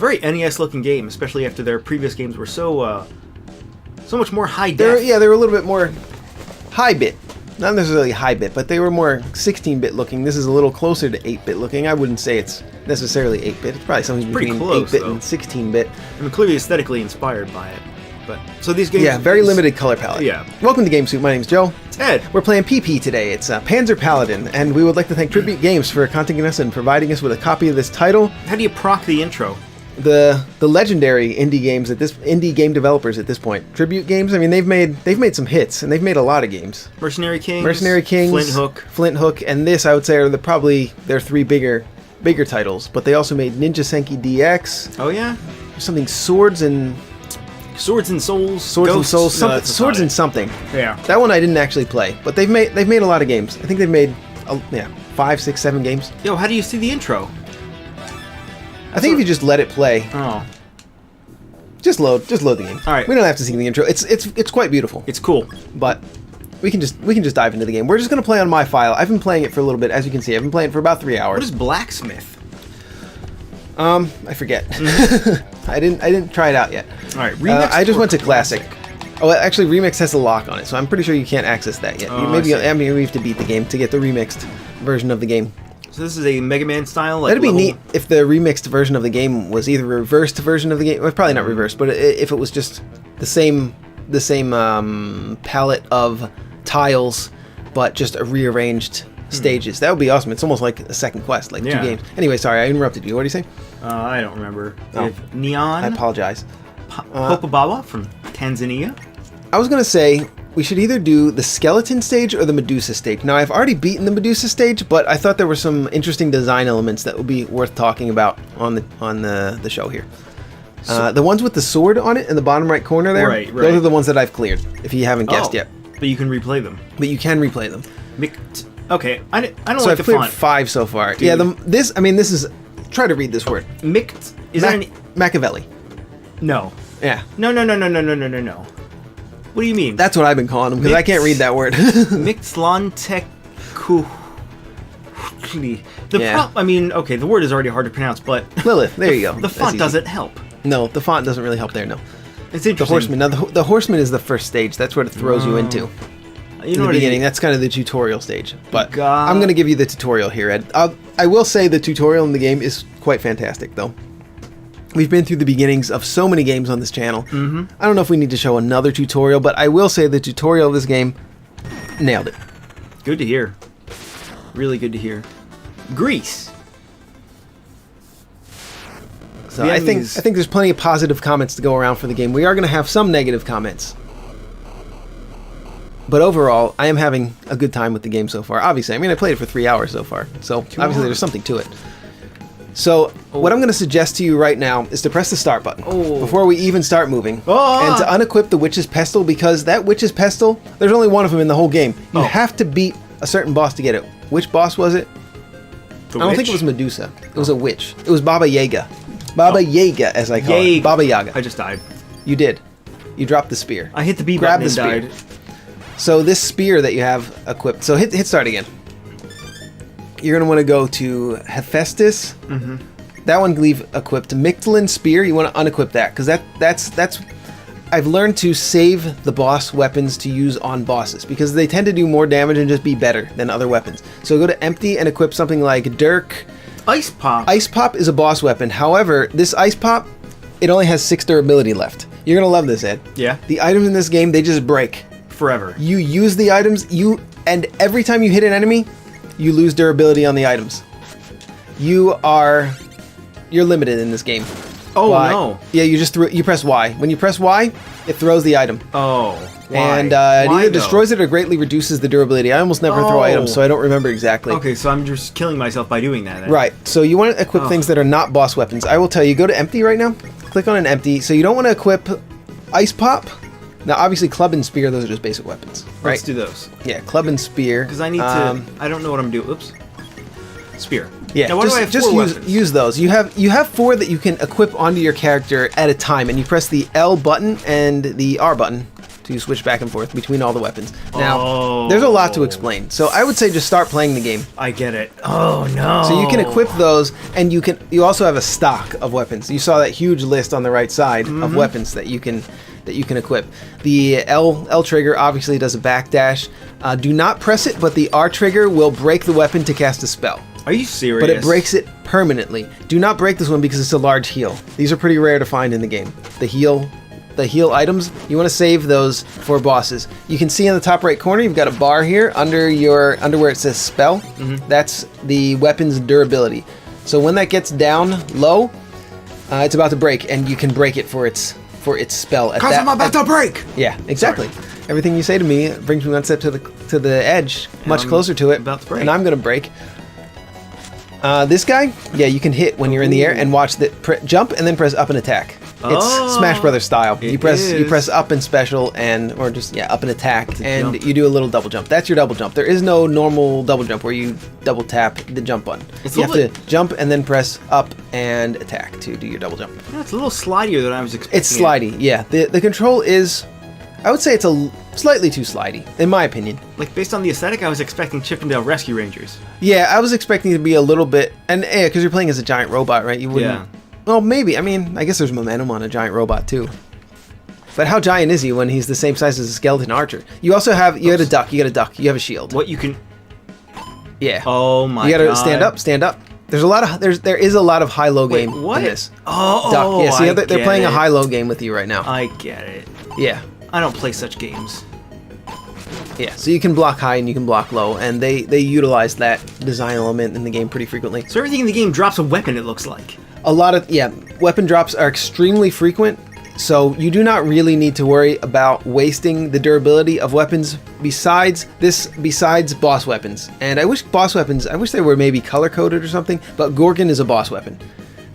very NES-looking game, especially after their previous games were so much more high-def. Yeah, they were a little bit more high-bit. Not necessarily high-bit, but they were more 16-bit looking. This is a little closer to 8-bit looking. I wouldn't say it's necessarily 8-bit. It's probably something between 8-bit and 16-bit. I mean, clearly aesthetically inspired by it. But so these games... Yeah, very limited color palette. Yeah. Welcome to GameSoup. My name's Joe. Ted. We're playing PP today. It's Panzer Paladin, and we would like to thank Tribute Games for contacting us and providing us with a copy of this title. How do you proc the intro? The legendary indie game developers at this point. Tribute Games. I mean, they've made some hits, and they've made a lot of games. Mercenary Kings, Flint Hook, and this I would say are probably their three bigger titles. But they also made Ninja Senki DX. Oh yeah, something Swords and Souls. Swords and something. Yeah, that one I didn't actually play, but they've made a lot of games. I think they've made 5, 6, 7 games. Yo, how do you see the intro? I think if you just let it play. Oh. Just load the game. All right. We don't have to see the intro. It's quite beautiful. It's cool. But we can just dive into the game. We're just gonna play on my file. I've been playing it for a little bit, as you can see. I've been playing it for about 3 hours. What is Blacksmith? I forget. I didn't try it out yet. All right. Remix. I just went to classic. Oh, actually, Remix has a lock on it, so I'm pretty sure you can't access that yet. Oh, we have to beat the game to get the remixed version of the game. So this is a Mega Man style. Like, that'd be neat if the remixed version of the game was either a reversed version of the game. Well, probably not reversed, but if it was just the same palette of tiles, but just a rearranged stages. That would be awesome. It's almost like a second quest, like 2 games. Anyway, sorry, I interrupted you. What do you say? I don't remember. Oh. Neon. I apologize. Popababa from Tanzania. I was gonna say we should either do the skeleton stage or the Medusa stage. Now, I've already beaten the Medusa stage, but I thought there were some interesting design elements that would be worth talking about on the show here. The ones with the sword on it in the bottom right corner there, right. Those are the ones that I've cleared, if you haven't guessed yet. But you can replay them. But you can replay them. Okay, I don't so like I've the font. cleared 5 so far. Dude. Yeah, this is... Try to read this word. Machiavelli. No. Yeah. No. What do you mean? That's what I've been calling them, because I can't read that word. The word is already hard to pronounce, but... Lilith, there you go. The font doesn't help. No, the font doesn't really help there, no. It's interesting. The Horseman. Now, the Horseman is the first stage. That's what it throws you into. In the beginning, that's kind of the tutorial stage. But I'm going to give you the tutorial here, Ed. I will say the tutorial in the game is quite fantastic, though. We've been through the beginnings of so many games on this channel. Mm-hmm. I don't know if we need to show another tutorial, but I will say the tutorial of this game nailed it. Good to hear. Really good to hear. Greece. So I think there's plenty of positive comments to go around for the game. We are going to have some negative comments. But overall, I am having a good time with the game so far. Obviously, I mean, I played it for 3 hours so far. So obviously there's something to it. So what I'm going to suggest to you right now is to press the start button before we even start moving. And to unequip the Witch's Pestle, because that Witch's Pestle, there's only one of them in the whole game. You have to beat a certain boss to get it. Which boss was it? I don't think it was Medusa. It was a witch. It was Baba Yaga. Baba Yaga, as I call it. Baba Yaga. I just died. You did. You dropped the spear. I hit the B Grab button the and spear. died. So this spear that you have equipped. So hit start again. You're going to want to go to Hephaestus. Mm-hmm. That one leave equipped. Mictlan spear, you want to unequip that, because that's I've learned to save the boss weapons to use on bosses, because they tend to do more damage and just be better than other weapons. So go to empty and equip something like Dirk. Ice Pop. Ice Pop is a boss weapon. However, this Ice Pop, it only has 6 durability left. You're going to love this, Ed. Yeah. The items in this game, they just break. Forever. You use the items, and every time you hit an enemy, you lose durability on the items. You're limited in this game. Oh, no. Yeah, you press Y. When you press Y, it throws the item. Oh, why? And it either destroys it or greatly reduces the durability. I almost never throw items, so I don't remember exactly. Okay, so I'm just killing myself by doing that. Then. Right, so you want to equip things that are not boss weapons. I will tell you, go to empty right now. Click on an empty. So you don't want to equip Ice Pop. Now, obviously, club and spear, those are just basic weapons, right? Let's do those. Yeah, club and spear. Because I need to... I don't know what I'm doing. Oops. Spear. Yeah, now, why do I have just four use those. You have 4 that you can equip onto your character at a time, and you press the L button and the R button to switch back and forth between all the weapons. Now, there's a lot to explain, so I would say just start playing the game. I get it. Oh no! So you can equip those, and you also have a stock of weapons. You saw that huge list on the right side of weapons that you can equip. The L trigger obviously does a backdash. Do not press it, but the R trigger will break the weapon to cast a spell. Are you serious? But it breaks it permanently. Do not break this one because it's a large heal. These are pretty rare to find in the game. The heal items, you want to save those for bosses. You can see in the top right corner, you've got a bar here under where it says spell. That's the weapon's durability. So when that gets down low, it's about to break, and you can break it for its spell. Cause I'm about to break. Yeah, exactly. Sorry. Everything you say to me brings me one step to the edge, much closer to it, about to break. And I'm gonna break. This guy, yeah, you can hit when you're in the air, and watch that jump and then press up and attack. It's Smash Brothers style. You press up and special up and attack, and you do a little double jump. That's your double jump. There is no normal double jump where you double tap the jump button. You have to jump and then press up and attack to do your double jump. Yeah, it's a little slidier than I was expecting. It's slidey, yeah. The control is, I would say it's slightly too slidey, in my opinion. Like, based on the aesthetic, I was expecting Chippendale Rescue Rangers. Yeah, I was expecting it to be a little bit, and yeah, because you're playing as a giant robot, right? You wouldn't. Yeah. Well, maybe. I mean, I guess there's momentum on a giant robot too. But how giant is he when he's the same size as a skeleton archer? You also have you got a duck. You have a shield. What you can? Yeah. Oh my god. You gotta stand up. There's a lot of there is a lot of high-low game in this. Oh, duck. Yeah, so they're playing a high-low game with you right now. I get it. Yeah. I don't play such games. Yeah, so you can block high and you can block low, and they utilize that design element in the game pretty frequently. So everything in the game drops a weapon, it looks like. A lot of, weapon drops are extremely frequent, so you do not really need to worry about wasting the durability of weapons besides boss weapons. And I wish they were maybe color-coded or something, but Gorgon is a boss weapon.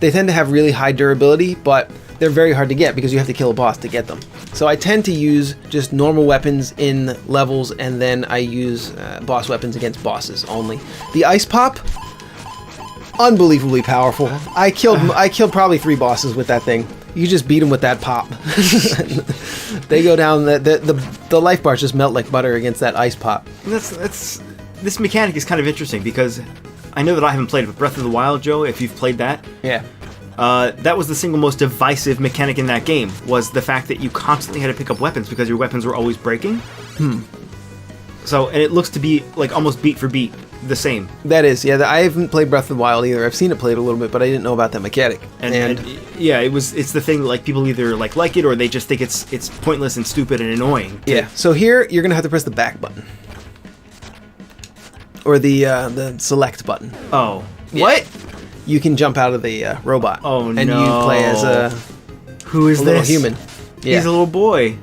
They tend to have really high durability, but they're very hard to get because you have to kill a boss to get them. So I tend to use just normal weapons in levels, and then I use boss weapons against bosses only. The Ice Pop, unbelievably powerful. I killed probably 3 bosses with that thing. You just beat them with that pop. They go down. The life bars just melt like butter against that Ice Pop. This mechanic is kind of interesting because I know that I haven't played it, but Breath of the Wild, Joe, if you've played that, yeah. That was the single most divisive mechanic in that game, was the fact that you constantly had to pick up weapons because your weapons were always breaking. So, and it looks to be like almost beat for beat the same. That is, yeah. I haven't played Breath of the Wild either. I've seen it played a little bit, but I didn't know about that mechanic. And yeah, it's the thing, like, people either like it or they just think it's pointless and stupid and annoying. Yeah. So here you're gonna have to press the back button. Or the select button. Oh. Yeah. What? You can jump out of the robot. Oh, no. And you play as Who is a this? little human. Yeah. He's a little boy.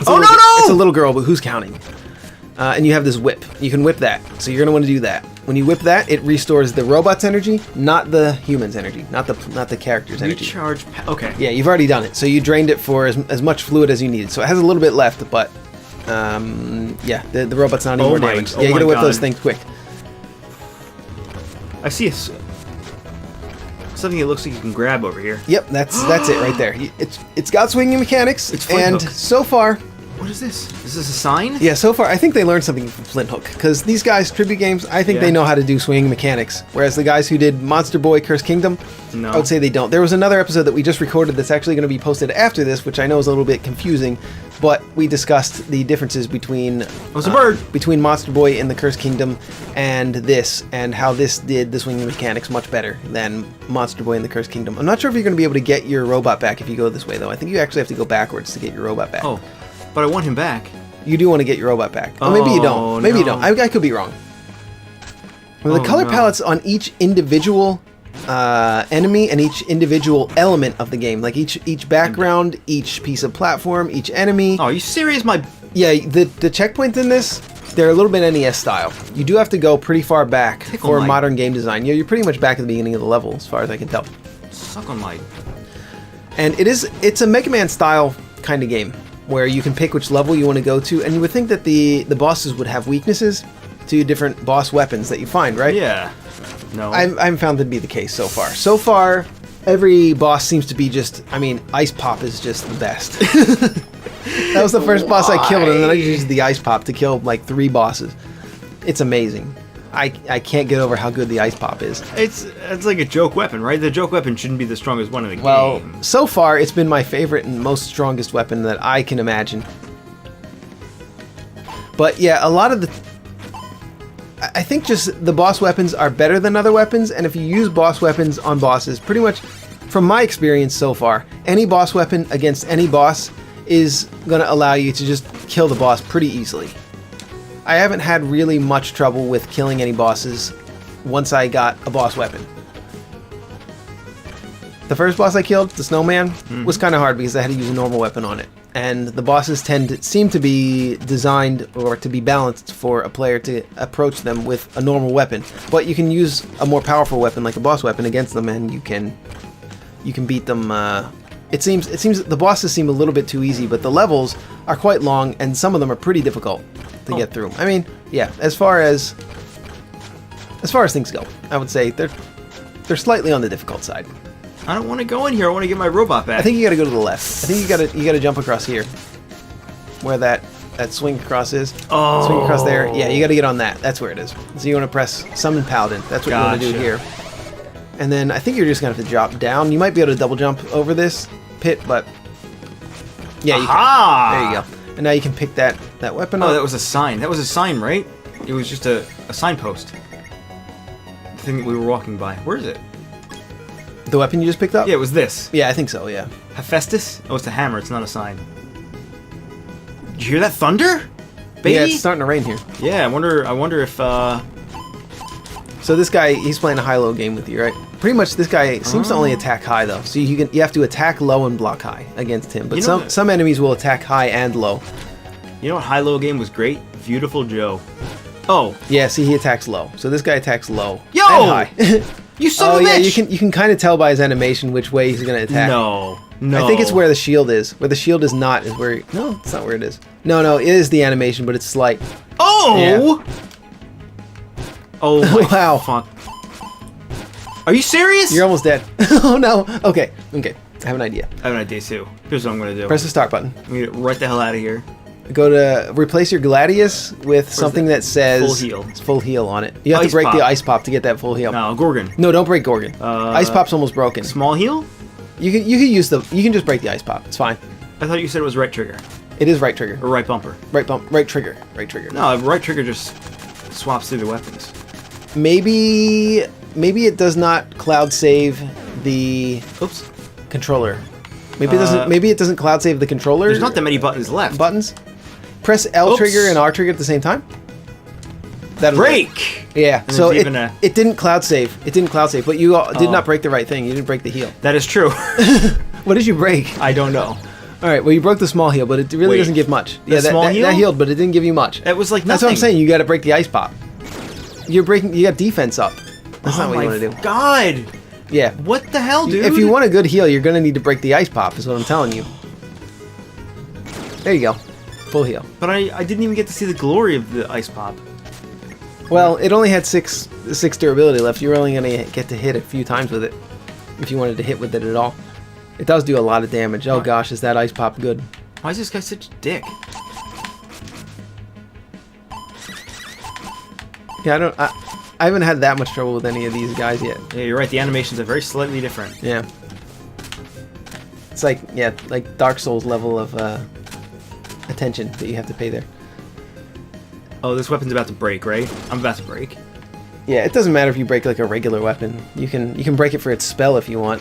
No! It's a little girl, but who's counting? And you have this whip. You can whip that. So you're going to want to do that. When you whip that, it restores the robot's energy, not the human's energy, not the character's energy. Recharge. Okay. Yeah, you've already done it. So you drained it for as much fluid as you needed. So it has a little bit left, but yeah, the robot's not any more damaged. Yeah, you got to whip those things quick. I see something that looks like you can grab over here. Yep, that's it right there. It's got swinging mechanics, and so far. What is this? Is this a sign? Yeah, so far I think they learned something from Flint Hook, because these guys, tribute games, I think they know how to do swinging mechanics, whereas the guys who did Monster Boy Cursed Kingdom, no. I would say they don't. There was another episode that we just recorded that's actually going to be posted after this, which I know is a little bit confusing, but we discussed the differences between between Monster Boy in the Cursed Kingdom and this, and how this did the swinging mechanics much better than Monster Boy in the Cursed Kingdom. I'm not sure if you're going to be able to get your robot back if you go this way, though. I think you actually have to go backwards to get your robot back. Oh, but I want him back. You do want to get your robot back. Oh, maybe you don't. Maybe you don't. I could be wrong. Well, the color palettes on each individual enemy and each individual element of the game, like each background, each piece of platform, each enemy. Oh, are you serious? Yeah, the checkpoints in this, they're a little bit NES style. You do have to go pretty far back for modern game design. You're pretty much back at the beginning of the level, as far as I can tell. Suck on my... And it's a Mega Man style kind of game, where you can pick which level you want to go to, and you would think that the bosses would have weaknesses to different boss weapons that you find, right? Yeah. No. I haven't found that to be the case so far. So far, every boss seems to be just, Ice Pop is just the best. That was the first boss I killed, and then I used the ice pop to kill like 3 bosses. It's amazing. I can't get over how good the ice pop is. It's like a joke weapon, right? The joke weapon shouldn't be the strongest one in the game. Well, so far it's been my favorite and most strongest weapon that I can imagine. But yeah, a lot of the... I think just the boss weapons are better than other weapons, and if you use boss weapons on bosses, pretty much, from my experience so far, any boss weapon against any boss is going to allow you to just kill the boss pretty easily. I haven't had really much trouble with killing any bosses once I got a boss weapon. The first boss I killed, the snowman, was kind of hard because I had to use a normal weapon on it. And the bosses seem to be designed or to be balanced for a player to approach them with a normal weapon. But you can use a more powerful weapon like a boss weapon against them, and you can beat them. It seems the bosses seem a little bit too easy, but the levels are quite long, and some of them are pretty difficult to get through. I mean, yeah, as far as things go, I would say they're slightly on the difficult side. I don't want to go in here. I want to get my robot back. I think you got to go to the left. I think you got to jump across here, where that swing across is. Oh. Swing across there. Yeah, you got to get on that. That's where it is. So you want to press Summon Paladin. That's what you want to do here. And then I think you're just going to have to drop down. You might be able to double jump over this pit, but yeah, you can. There you go. And now you can pick that weapon up. Oh, that was a sign. That was a sign, right? It was just a signpost. The thing that we were walking by. Where is it? The weapon you just picked up? Yeah, it was this. Yeah, I think so, yeah. Hephaestus? Oh, it's a hammer. It's not a sign. Did you hear that thunder? Baby? Yeah, it's starting to rain here. Yeah, I wonder if, So this guy, he's playing a high-low game with you, right? Pretty much this guy seems to only attack high, though. So you have to attack low and block high against him. But some enemies will attack high and low. You know what high-low game was great? Beautiful Joe. Oh. Yeah, see, he attacks low. So this guy attacks low Yo! and high. You son of a bitch! Yeah, you can kind of tell by his animation which way he's going to attack. No. I think it's where the shield is. Where the shield is not is where... No, it's not where it is. No, it is the animation, but it's slight. Oh! Yeah. Oh my wow. fuck. Are you serious? You're almost dead. Oh no. Okay. I have an idea. I have an idea too. Here's what I'm going to do. Press the start button. I'm going to get right the hell out of here. Go to replace your Gladius with something that says full heal. It's full heal on it. You have to break the ice pop to get that full heal. No, Gorgon. No, don't break Gorgon. Ice pop's almost broken. Small heal? You can just break the ice pop. It's fine. I thought you said it was right trigger. It is right trigger. Or right bumper. Right trigger. Right trigger. No, right trigger just swaps through the weapons. Maybe it does not cloud save the controller. Maybe it doesn't cloud save the controller. There's not that many buttons left. Press L trigger and R trigger at the same time. That'll break. Yeah. And so it didn't cloud save. It didn't cloud save, but you did not break the right thing. You didn't break the heal. That is true. What did you break? I don't know. All right. Well, you broke the small heal, but it really doesn't give much. Yeah, that healed, but it didn't give you much. It was like nothing. That's what I'm saying. You got to break the ice pop. You got defense up. That's not what you want to do. God. Yeah. What the hell, dude? If you want a good heal, you're gonna need to break the ice pop. Is what I'm telling you. There you go. Full heal. But I didn't even get to see the glory of the ice pop. Well, it only had six durability left. You were only gonna get to hit a few times with it, if you wanted to hit with it at all. It does do a lot of damage. Oh gosh, is that ice pop good? Why is this guy such a dick? Yeah, I haven't had that much trouble with any of these guys yet. Yeah, you're right. The animations are very slightly different. Yeah. It's like Dark Souls level of attention that you have to pay there. Oh, this weapon's about to break, right? I'm about to break. Yeah, it doesn't matter if you break like a regular weapon. You can break it for its spell if you want,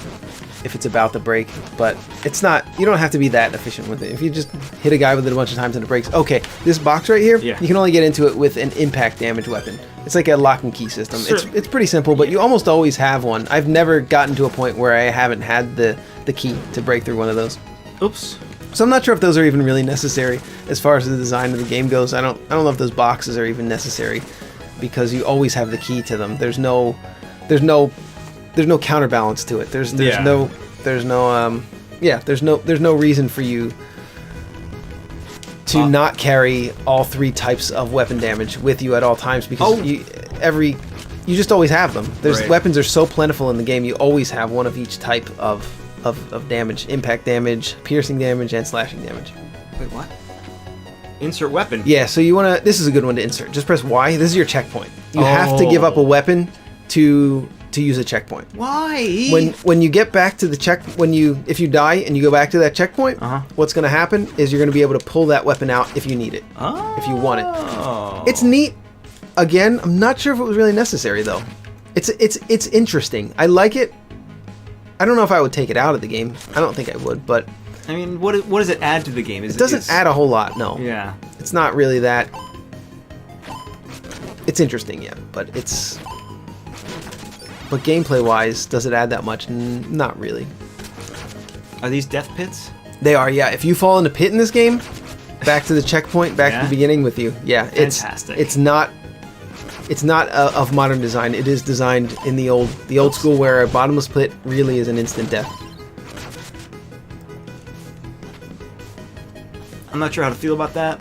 if it's about to break. But it's not. You don't have to be that efficient with it. If you just hit a guy with it a bunch of times and it breaks. Okay, this box right here. Yeah. You can only get into it with an impact damage weapon. It's like a lock and key system. Sure. It's pretty simple, but you almost always have one. I've never gotten to a point where I haven't had the key to break through one of those. Oops. So I'm not sure if those are even really necessary as far as the design of the game goes. I don't know if those boxes are even necessary because you always have the key to them. There's no counterbalance to it. There's no reason for you to not carry all 3 types of weapon damage with you at all times because you just always have them. Weapons are so plentiful in the game. You always have one of each type of damage: impact damage, piercing damage, and slashing damage. Wait, what? Insert weapon. Yeah, so you want to... This is a good one to insert. Just press Y. This is your checkpoint. You have to give up a weapon to use a checkpoint. Why? When you get back to the if you die and you go back to that checkpoint, what's going to happen is you're going to be able to pull that weapon out if you need it. If you want it. It's neat. Again, I'm not sure if it was really necessary though. It's interesting. I like it. I don't know if I would take it out of the game. I don't think I would, but I mean, what does it add to the game? It doesn't add a whole lot, no. Yeah. It's not really that... It's interesting, yeah, but gameplay-wise, does it add that much? Not really. Are these death pits? They are, yeah. If you fall in a pit in this game, back to the checkpoint, back to the beginning with you. Yeah, fantastic. It's not of modern design. It is designed in the old school where a bottomless pit really is an instant death. I'm not sure how to feel about that.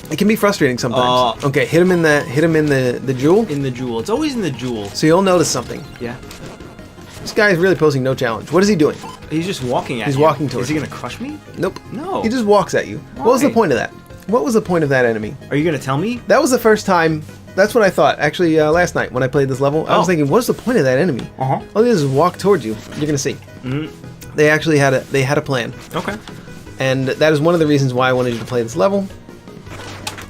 It can be frustrating sometimes. Okay, hit him in the jewel. In the jewel. It's always in the jewel. So you'll notice something. Yeah. This guy is really posing no challenge. What is he doing? He's just walking at you. He's walking towards you. Is he gonna crush me? Nope. No. He just walks at you. Why? What was the point of that? What was the point of that enemy? Are you gonna tell me? That was the first time. That's what I thought. Actually, last night when I played this level, I was thinking, what's the point of that enemy? All he does is walk towards you. You're gonna see. They actually had a plan. Okay. And that is one of the reasons why I wanted you to play this level.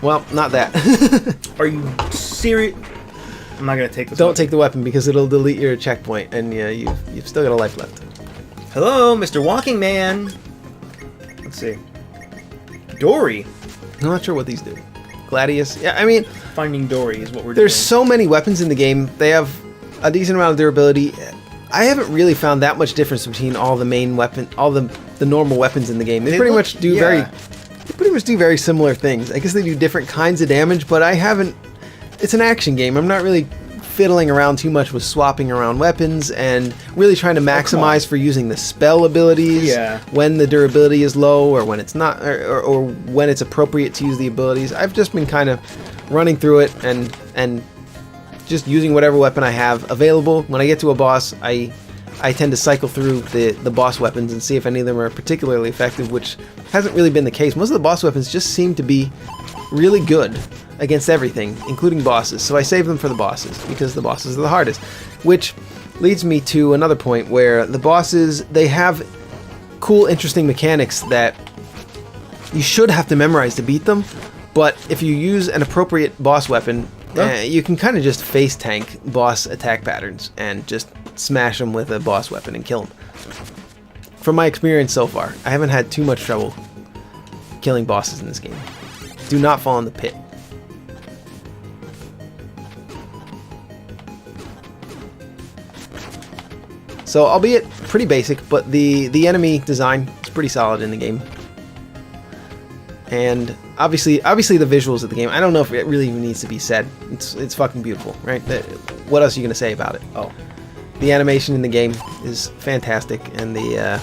Well, not that. Are you serious? I'm not gonna take this. Don't take the weapon because it'll delete your checkpoint, and yeah, you've still got a life left. Hello, Mr. Walking Man. Let's see. Dory. I'm not sure what these do. Gladius. Yeah, I mean, Finding Dory is what we're doing. there's so many weapons in the game. They have a decent amount of durability. I haven't really found that much difference between all the main weapon, all the normal weapons in the game. They pretty much do very similar things. I guess they do different kinds of damage, but I haven't. It's an action game. I'm not really fiddling around too much with swapping around weapons and really trying to maximize for using the spell abilities when the durability is low or when it's not, or when it's appropriate to use the abilities. I've just been kind of running through it and just using whatever weapon I have available. When I get to a boss, I tend to cycle through the boss weapons and see if any of them are particularly effective, which hasn't really been the case. Most of the boss weapons just seem to be really good against everything, including bosses. So I save them for the bosses, because the bosses are the hardest. Which leads me to another point where the bosses, they have cool, interesting mechanics that you should have to memorize to beat them, but if you use an appropriate boss weapon, you can kind of just face tank boss attack patterns and just smash them with a boss weapon and kill them. From my experience so far, I haven't had too much trouble killing bosses in this game. Do not fall in the pit. So, albeit pretty basic, but the enemy design is pretty solid in the game. And obviously the visuals of the game, I don't know if it really even needs to be said. It's fucking beautiful, right? What else are you going to say about it? Oh. The animation in the game is fantastic, and the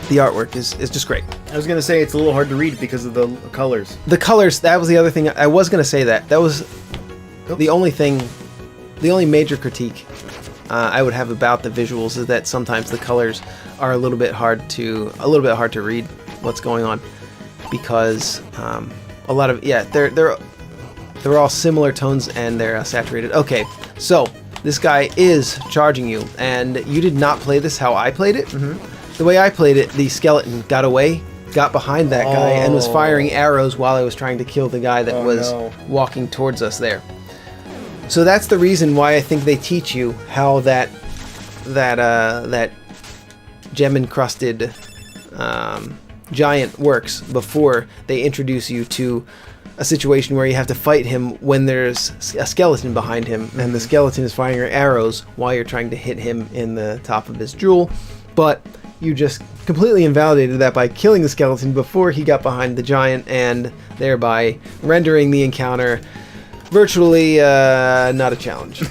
artwork is just great. I was gonna say it's a little hard to read because of the colors. The colors, that was the other thing. I was gonna say that. That was the only thing, the only major critique I would have about the visuals is that sometimes the colors are a little bit hard to read what's going on, because a lot of they're all similar tones and they're saturated. Okay, so this guy is charging you, and you did not play this how I played it. The way I played it, the skeleton got away, got behind that guy, and was firing arrows while I was trying to kill the guy that was walking towards us there. So that's the reason why I think they teach you how that gem-encrusted giant works before they introduce you to a situation where you have to fight him when there's a skeleton behind him, and the skeleton is firing arrows while you're trying to hit him in the top of his jewel. But you just completely invalidated that by killing the skeleton before he got behind the giant, and thereby rendering the encounter virtually not a challenge.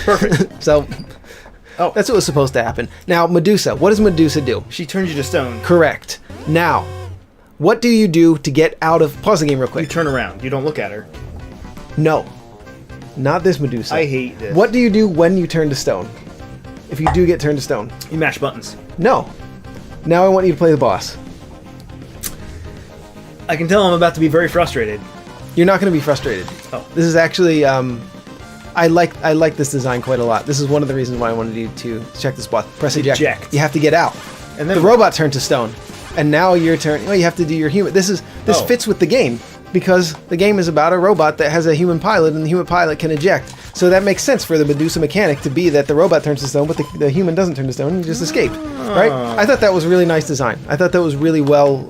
Perfect. So that's what was supposed to happen. Now, Medusa. What does Medusa do? She turns you to stone. Correct. Now, what do you do to get out of... Pause the game real quick. You turn around. You don't look at her. No. Not this Medusa. I hate this. What do you do when you turn to stone? If you do get turned to stone. You mash buttons. No. Now I want you to play the boss. I can tell I'm about to be very frustrated. You're not going to be frustrated. Oh. This is actually, I like this design quite a lot. This is one of the reasons why I wanted you to check this box. Press eject. Eject. You have to get out. And then the robot turned to stone. And now your turn. Well, you have to do your human. This fits with the game because the game is about a robot that has a human pilot, and the human pilot can eject. So that makes sense for the Medusa mechanic to be that the robot turns to stone, but the human doesn't turn to stone and just escaped. Right? I thought that was a really nice design. I thought that was really well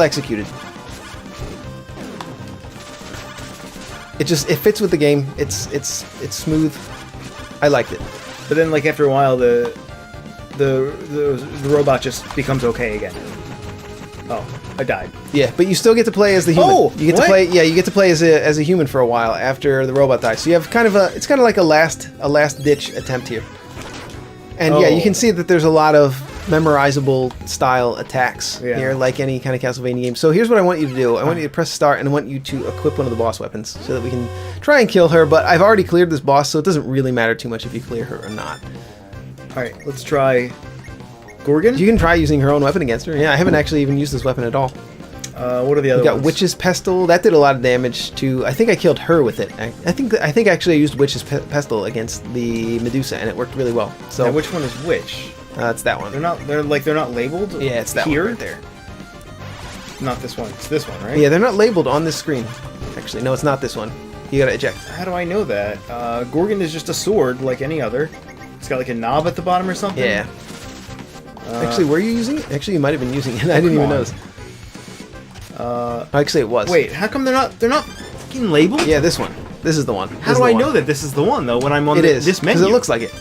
executed. It fits with the game. It's smooth. I liked it. But then, like after a while, the robot just becomes okay again. Oh, I died. Yeah, but you still get to play as the human. Oh, you get to play. Yeah, you get to play as a human for a while after the robot dies. So you have kind of it's kind of like a last ditch attempt here. And yeah, you can see that there's a lot of memorizable style attacks here, like any kind of Castlevania game. So here's what I want you to do. I want you to press start, and I want you to equip one of the boss weapons so that we can try and kill her. But I've already cleared this boss, so it doesn't really matter too much if you clear her or not. All right, let's try Gorgon. You can try using her own weapon against her. Yeah, I haven't actually even used this weapon at all. What are the other ones? We got Witch's Pestle. That did a lot of damage to... I think I killed her with it. I think actually I used Witch's Pestle against the Medusa, and it worked really well. So now, which one is which? It's that one. They're not labeled. Yeah, it's that here? one right there. Not this one. It's this one, right? Yeah, they're not labeled on this screen. Actually, no, it's not this one. You gotta eject. How do I know that? Gorgon is just a sword like any other. It's got like a knob at the bottom or something. Yeah. Actually, were you using it? Actually, you might have been using it. I didn't even notice. Actually, it was. Wait, how come they're not fucking labeled? Yeah, this one. This is the one. How do I know that this is the one though when I'm on this menu? Because it looks like it.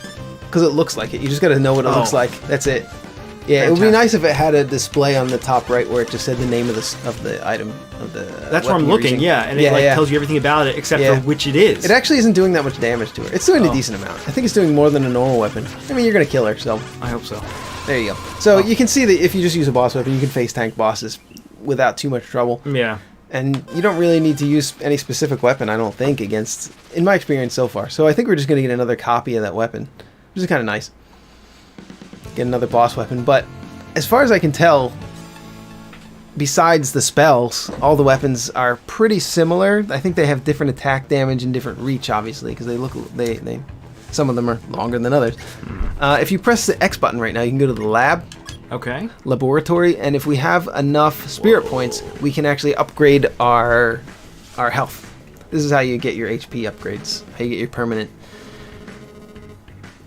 Because it looks like it. You just got to know what it looks like. That's it. Yeah, Fantastic. It would be nice if it had a display on the top right where it just said the name of the item of the. That's where I'm looking. Yeah, and it tells you everything about it except for which it is. It actually isn't doing that much damage to her. It's doing a decent amount. I think it's doing more than a normal weapon. I mean, you're gonna kill her, so. I hope so. There you go. So you can see that if you just use a boss weapon, you can face tank bosses without too much trouble. Yeah. And you don't really need to use any specific weapon, I don't think, against, in my experience so far. So I think we're just going to get another copy of that weapon, which is kind of nice. Get another boss weapon. But as far as I can tell, besides the spells, all the weapons are pretty similar. I think they have different attack damage and different reach, obviously, because they some of them are longer than others. If you press the X button right now, you can go to the lab. Okay. Laboratory, and if we have enough spirit points, we can actually upgrade our health. This is how you get your HP upgrades. How you get your permanent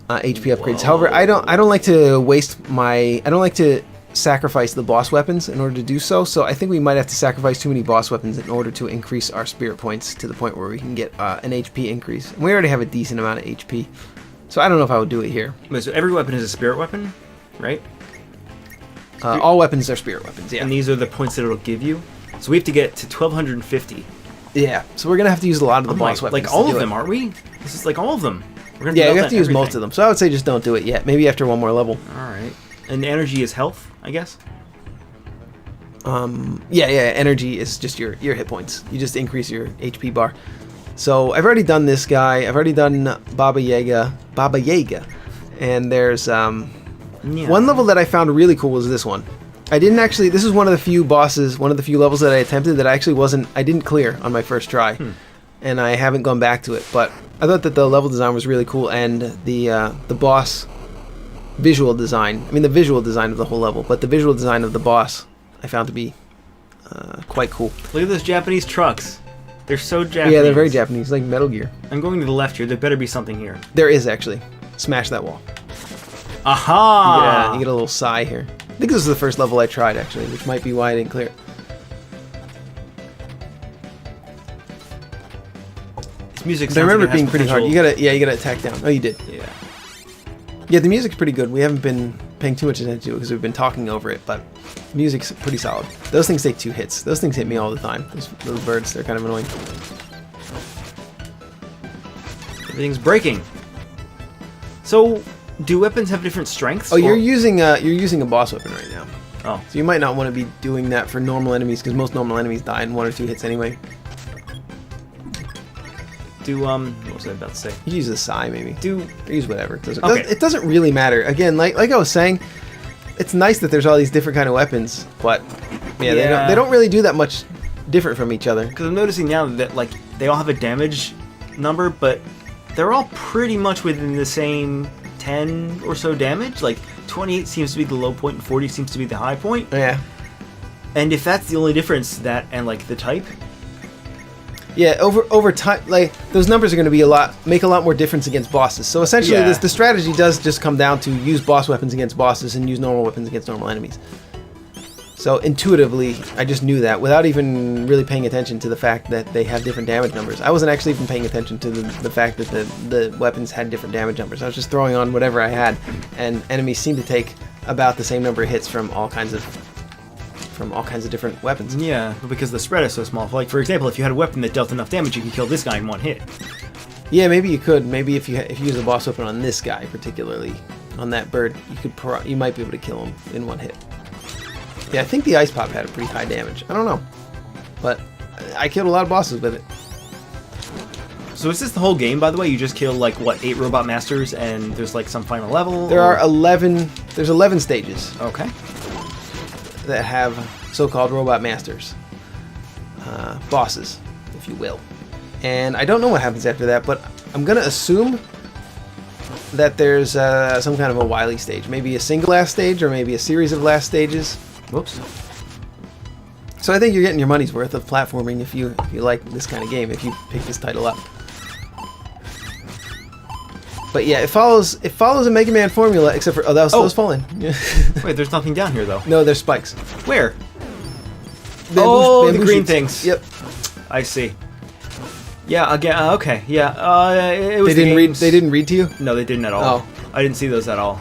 HP upgrades. However, I don't like to I don't like to sacrifice the boss weapons in order to do so. So I think we might have to sacrifice too many boss weapons in order to increase our spirit points to the point where we can get an HP increase. And we already have a decent amount of HP, so I don't know if I would do it here. Wait, so every weapon is a spirit weapon, right? All weapons are spirit weapons, yeah. And these are the points that it'll give you. So we have to get to 1250. Yeah, so we're going to have to use a lot of the boss weapons. Like all of them, aren't we? This is like all of them. Yeah, we have to use most of them. So I would say just don't do it yet. Maybe after one more level. Alright. And energy is health, I guess? Yeah, energy is just your hit points. You just increase your HP bar. So I've already done this guy. I've already done Baba Yaga. And there's... One level that I found really cool was this one. This is one of the few bosses, one of the few levels that I attempted that I didn't clear on my first try. And I haven't gone back to it, but I thought that the level design was really cool, and the boss visual design, the visual design of the whole level, but the visual design of the boss I found to be quite cool. Look at those Japanese trucks. They're so Japanese. Yeah, they're very Japanese, like Metal Gear. I'm going to the left here. There better be something here. There is, actually. Smash that wall. Aha! You get a little sigh here. I think this is the first level I tried, actually, which might be why I didn't clear it. This music. I remember it being pretty hard. You gotta attack down. Oh, you did. Yeah. Yeah, the music's pretty good. We haven't been paying too much attention to it because we've been talking over it, but the music's pretty solid. Those things take 2 hits. Those things hit me all the time. Those birds, they're kind of annoying. Everything's breaking. So, do weapons have different strengths? Oh, you're using a boss weapon right now. Oh. So you might not want to be doing that for normal enemies because most normal enemies die in 1 or 2 hits anyway. What was I about to say? You use a Psy maybe. Or use whatever. It doesn't really matter. Again, like I was saying, it's nice that there's all these different kind of weapons, but Yeah. they don't really do that much different from each other. Because I'm noticing now that like they all have a damage number, but they're all pretty much within the same 10 or so damage. Like 28 seems to be the low point and 40 seems to be the high point. Yeah. And if that's the only difference, that and like the type. Yeah, over time, like those numbers are going to make a lot more difference against bosses. So essentially, Yeah. the strategy does just come down to use boss weapons against bosses and use normal weapons against normal enemies. So intuitively, I just knew that without even really paying attention to the fact that they have different damage numbers. I wasn't actually even paying attention to the fact that the weapons had different damage numbers. I was just throwing on whatever I had, and enemies seem to take about the same number of hits from all kinds of different weapons. Yeah, because the spread is so small. Like for example, if you had a weapon that dealt enough damage, you could kill this guy in one hit. Yeah, maybe you could. Maybe if you use a boss weapon on this guy, particularly on that bird, you might be able to kill him in one hit. Yeah, I think the ice pop had a pretty high damage. I don't know, but I killed a lot of bosses with it. So is this the whole game, by the way? You just kill like what, 8 robot masters, and there's like some final level? There are 11. There's 11 stages Okay. that have so-called robot masters, bosses, if you will. And I don't know what happens after that, but I'm gonna assume that there's some kind of a Wily stage, maybe a single last stage, or maybe a series of last stages. Whoops. So I think you're getting your money's worth of platforming if you like this kind of game, if you pick this title up. But yeah, it follows a Mega Man formula, except for that was falling. Wait, there's nothing down here though. No, there's spikes. Where? Bamboo the green shoots. things. Yep. I see. Yeah, again, okay, yeah. It was They didn't the read. games- They didn't read to you. No, they didn't at all. Oh. I didn't see those at all.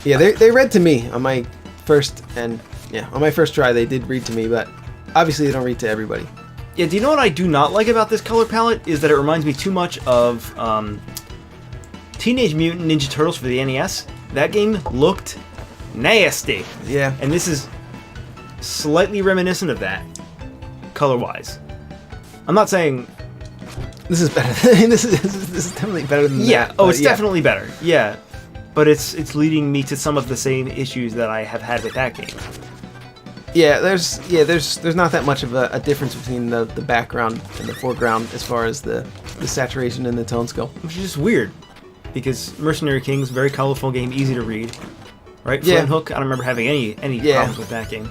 Yeah, they read to me on my first try. They did read to me, but obviously they don't read to everybody. Yeah, do you know what I do not like about this color palette? Is that it reminds me too much of Teenage Mutant Ninja Turtles for the NES. That game looked nasty. Yeah. And this is slightly reminiscent of that, color-wise. I'm not saying... This is better. This is definitely better than Yeah, that. oh, but it's yeah. definitely better. Yeah. But it's leading me to some of the same issues that I have had with that game. Yeah, there's not that much of a difference between the background and the foreground as far as the saturation and the tone scale. Which is just weird. Because Mercenary Kings, very colorful game, easy to read. Right? Yeah. Flint Hook, I don't remember having any problems with that game.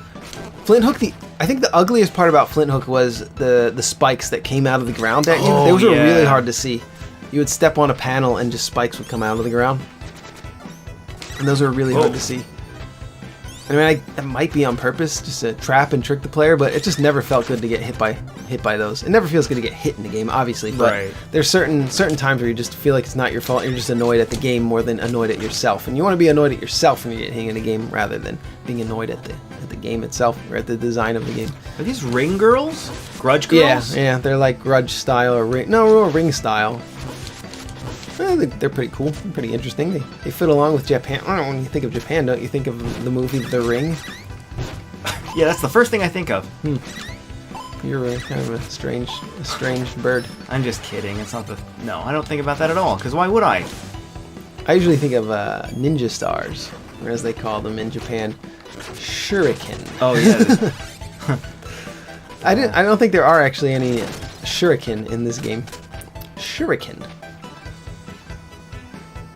Flint Hook, I think the ugliest part about Flint Hook was the spikes that came out of the ground at you. Oh, Those were yeah. really hard to see. You would step on a panel and just spikes would come out of the ground. And those were really hard to see. I mean, that might be on purpose, just to trap and trick the player, but it just never felt good to get hit by those. It never feels good to get hit in the game, obviously, but Right. there's certain times where you just feel like it's not your fault. You're just annoyed at the game more than annoyed at yourself, and you want to be annoyed at yourself when you're getting hit in a game rather than being annoyed at the game itself or at the design of the game. Are these ring girls? Grudge girls? Yeah, they're like grudge style or ring style. They're pretty cool, pretty interesting. They fit along with Japan. I don't know, when you think of Japan, don't you think of the movie The Ring? Yeah, that's the first thing I think of. You're kind of a strange bird. I'm just kidding. It's not the... No, I don't think about that at all, because why would I? I usually think of ninja stars, or as they call them in Japan, shuriken. Oh, yeah. I don't think there are actually any shuriken in this game. Shuriken.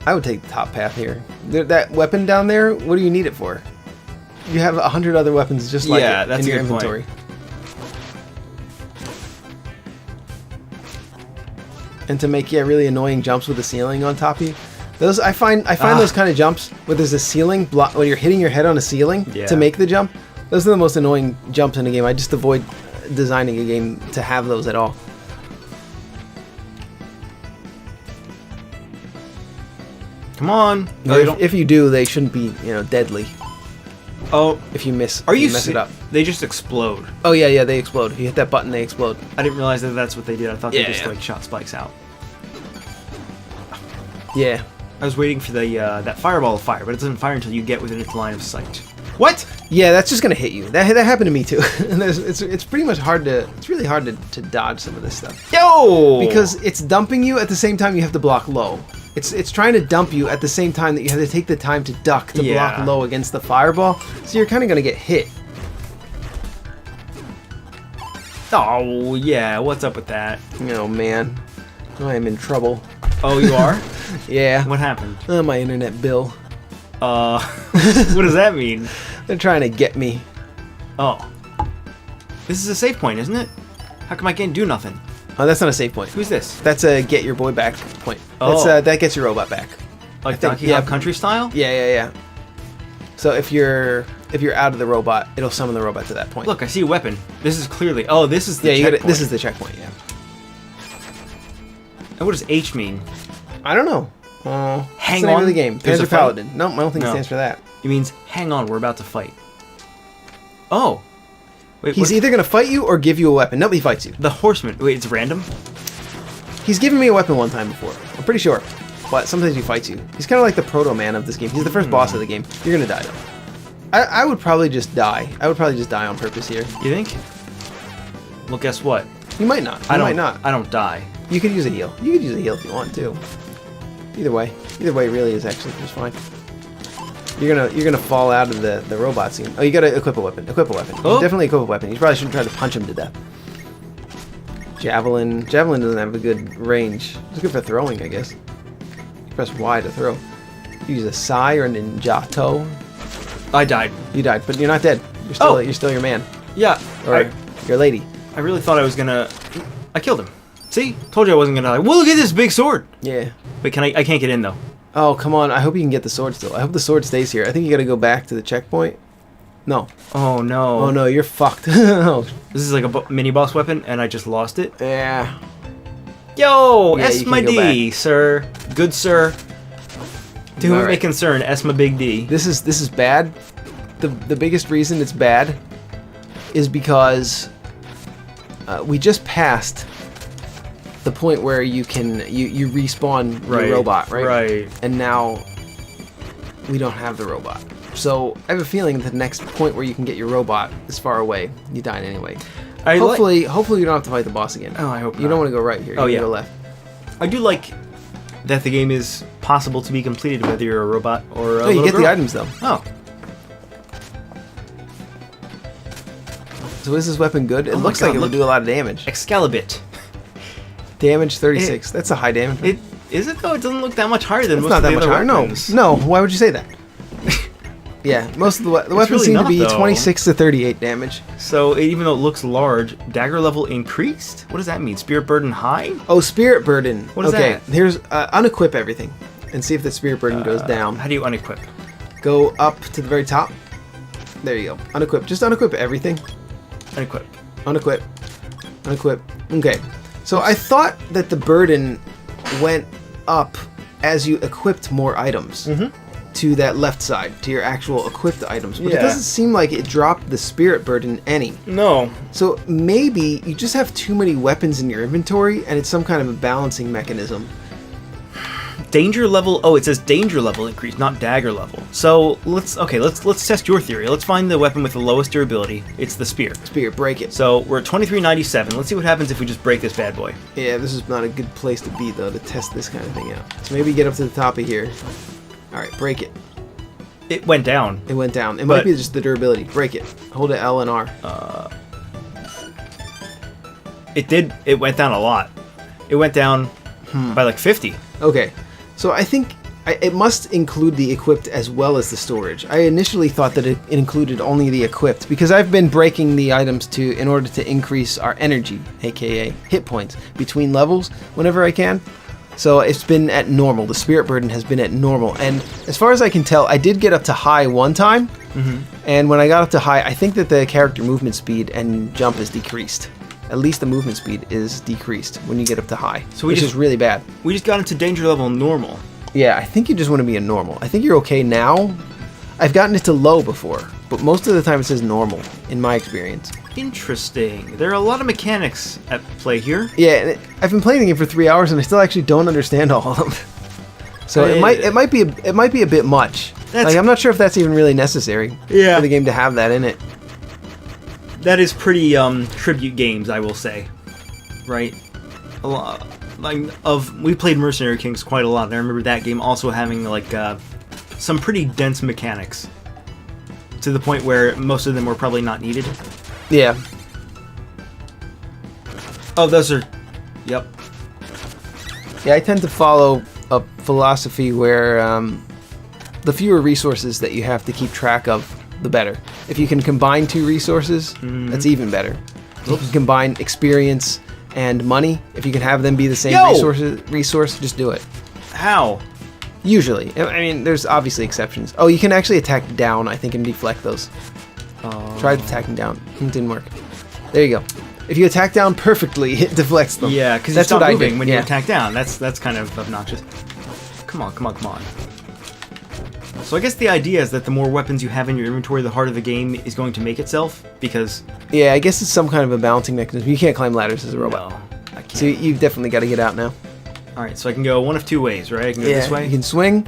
I would take the top path here. That weapon down there, what do you need it for? You have 100 other weapons just like Yeah, it that's in a your good point. inventory. And to make really annoying jumps with the ceiling on top of you. Those I find those kind of jumps where there's a ceiling block when you're hitting your head on a ceiling Yeah. to make the jump. Those are the most annoying jumps in a game. I just avoid designing a game to have those at all. Come on. No, Or you don't... if you do, they shouldn't be, deadly. Oh, If you mess it up. They just explode. Oh yeah, they explode. If you hit that button, they explode. I didn't realize that that's what they did. I thought they Yeah, just yeah. like shot spikes out. Yeah. I was waiting for the that fireball to fire, but it doesn't fire until you get within its line of sight. What? Yeah, that's just gonna hit you. That happened to me too. And it's pretty much hard to. It's really hard to dodge some of this stuff Yo! because it's dumping you at the same time you have to block low. It's trying to dump you at the same time that you have to take the time to duck to block low against the fireball. So you're kind of going to get hit. Oh, yeah. What's up with that? Oh, man. I am in trouble. Oh, you are? Yeah. What happened? My internet bill. What does that mean? They're trying to get me. Oh. This is a save point, isn't it? How come I can't do nothing? Oh, that's not a save point. Who's this? That's a get your boy back point. Oh. That's, that gets your robot back. Like Donkey Kong Country style? Yeah. So if you're out of the robot, it'll summon the robot to that point. Look, I see a weapon. This is clearly... Oh, this is the checkpoint. This is the checkpoint, yeah. And what does H mean? I don't know. Hang it's the name on. of the game. There's Panzer a fight? Paladin. No, I don't think it stands for that. It means, hang on, we're about to fight. Oh. Wait, He's either going to fight you or give you a weapon. Nobody fights you. The horseman. Wait, it's random? He's given me a weapon one time before. I'm pretty sure. But sometimes he fights you. He's kind of like the proto-man of this game. He's the first boss of the game. You're going to die, though. I would probably just die. I would probably just die on purpose here. You think? Well, guess what? You might not. You might not. I don't die. You could use a heal. You could use a heal if you want to. Either way really is actually just fine. You're gonna fall out of the robot scene. Oh, you gotta equip a weapon. Oh. Definitely equip a weapon. You probably shouldn't try to punch him to death. Javelin doesn't have a good range. It's good for throwing, I guess. You press Y to throw. You use a Sai or a Ninjato. I died. You died, but you're not dead. You're still your man. Yeah. Or your lady. I really thought I was gonna... I killed him. See? Told you I wasn't gonna die. Well, look at this big sword! Yeah. Wait, I can't get in, though. Oh, come on. I hope you can get the sword still. I hope the sword stays here. I think you gotta go back to the checkpoint. No. Oh, no. Oh, no. You're fucked. Oh. This is like a mini-boss weapon, and I just lost it. Yeah. Yo! Yeah, S my D, sir. Good sir. To whom it may concern, S my big D. This is bad. The biggest reason it's bad is because we just passed the point where you respawn your robot, right? Right. And now we don't have the robot. So I have a feeling that the next point where you can get your robot is far away. You die anyway. Hopefully you don't have to fight the boss again. Oh, I hope you don't want to go right here. You go left. I do like that the game is possible to be completed whether you're a robot or a you little get girl. the items though. Oh. So is this weapon good? It looks like it would do a lot of damage. Excalibit. Damage 36. That's a high damage. Is it though? It doesn't look that much higher than it's most not of that the much other higher. weapons. No. Why would you say that? Yeah, most of the weapons really seem to not, be though. 26 to 38 damage. So even though it looks large, dagger level increased? What does that mean? Spirit burden high? Oh, spirit burden. What is that? Here's unequip everything and see if the spirit burden goes down. How do you unequip? Go up to the very top. There you go. Unequip. Just unequip everything. Unequip. Unequip. Unequip. Okay. So I thought that the burden went up as you equipped more items to that left side, to your actual equipped items. But it doesn't seem like it dropped the spirit burden any. No. So maybe you just have too many weapons in your inventory and it's some kind of a balancing mechanism. Danger level. Oh, it says danger level increase, not dagger level. So let's test your theory. Let's find the weapon with the lowest durability. It's the spear. Spear, break it. So we're at 2397. Let's see what happens if we just break this bad boy. Yeah, this is not a good place to be though to test this kind of thing out. So maybe get up to the top of here. All right, break it. It went down. It went down. It might be just the durability. Break it. Hold it L and R. It did. It went down a lot. It went down by like 50. Okay. So I think it must include the equipped as well as the storage. I initially thought that it included only the equipped because I've been breaking the items in order to increase our energy, aka hit points, between levels whenever I can. So it's been at normal. The spirit burden has been at normal. And as far as I can tell, I did get up to high one time. And when I got up to high, I think that the character movement speed and jump is decreased. At least the movement speed is decreased when you get up to high, so which is really bad. We just got into danger level normal. Yeah, I think you just want to be a normal. I think you're okay now. I've gotten it to low before, but most of the time it says normal, in my experience. Interesting. There are a lot of mechanics at play here. Yeah, I've been playing the game for 3 hours and I still actually don't understand all of them. So it might be a bit much. Like I'm not sure if that's even really necessary for the game to have that in it. That is pretty tribute games, I will say. Right? A lot. we played Mercenary Kings quite a lot, and I remember that game also having like some pretty dense mechanics to the point where most of them were probably not needed. Yeah. Oh, those are. Yep. Yeah, I tend to follow a philosophy where the fewer resources that you have to keep track of, the better. If you can combine 2 resources, that's even better. If you can combine experience and money, if you can have them be the same resource, just do it. How? Usually. I mean, there's obviously exceptions. Oh, you can actually attack down, I think, and deflect those. Tried attacking down. It didn't work. There you go. If you attack down perfectly, it deflects them. Yeah, because that's what I moving did. when you attack down. That's kind of obnoxious. Come on. So I guess the idea is that the more weapons you have in your inventory, the harder the game is going to make itself, because... Yeah, I guess it's some kind of a balancing mechanism. You can't climb ladders as a robot. No, I can't. So you've definitely got to get out now. Alright, so I can go one of 2 ways, right? I can go this way? You can swing.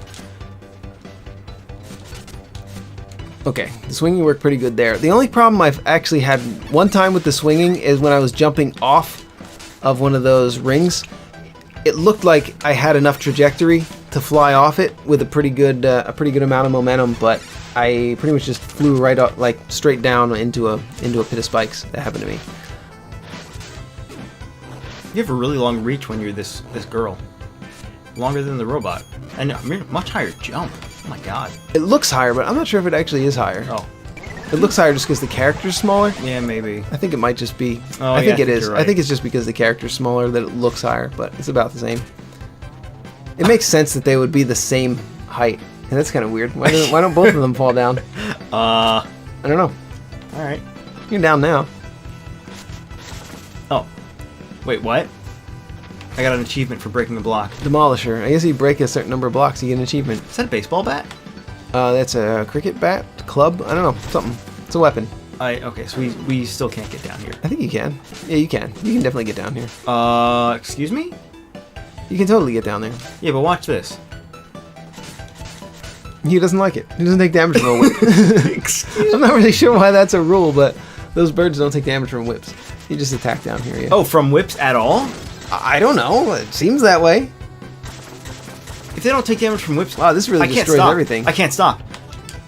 Okay, the swinging worked pretty good there. The only problem I've actually had one time with the swinging is when I was jumping off of one of those rings. It looked like I had enough trajectory to fly off it with a pretty good amount of momentum, but I pretty much just flew right up, like straight down into a pit of spikes. That happened to me. You have a really long reach when you're this girl. Longer than the robot. And I mean, much higher jump. Oh my god. It looks higher, but I'm not sure if it actually is higher. Oh. It looks higher just because the character's smaller. Yeah, maybe. I think it might just be. Oh, I think yeah, it is. right. I think it's just because the character's smaller that it looks higher, but it's about the same. It makes sense that they would be the same height, and that's kind of weird. Why don't both of them fall down? I don't know. All right. You're down now. Oh. Wait, what? I got an achievement for breaking a block. Demolisher. I guess you break a certain number of blocks, you get an achievement. Is that a baseball bat? That's a cricket bat, club. I don't know, something. It's a weapon. Okay, so we still can't get down here. I think you can. Yeah, you can. You can definitely get down here. Excuse me? You can totally get down there. Yeah, but watch this. He doesn't like it. He doesn't take damage from a whip. I'm not really sure why that's a rule, but those birds don't take damage from whips. You just attack down here, yeah. Oh, from whips at all? I don't know. It seems that way. If they don't take damage from whips... Wow, this really destroys everything. I can't stop.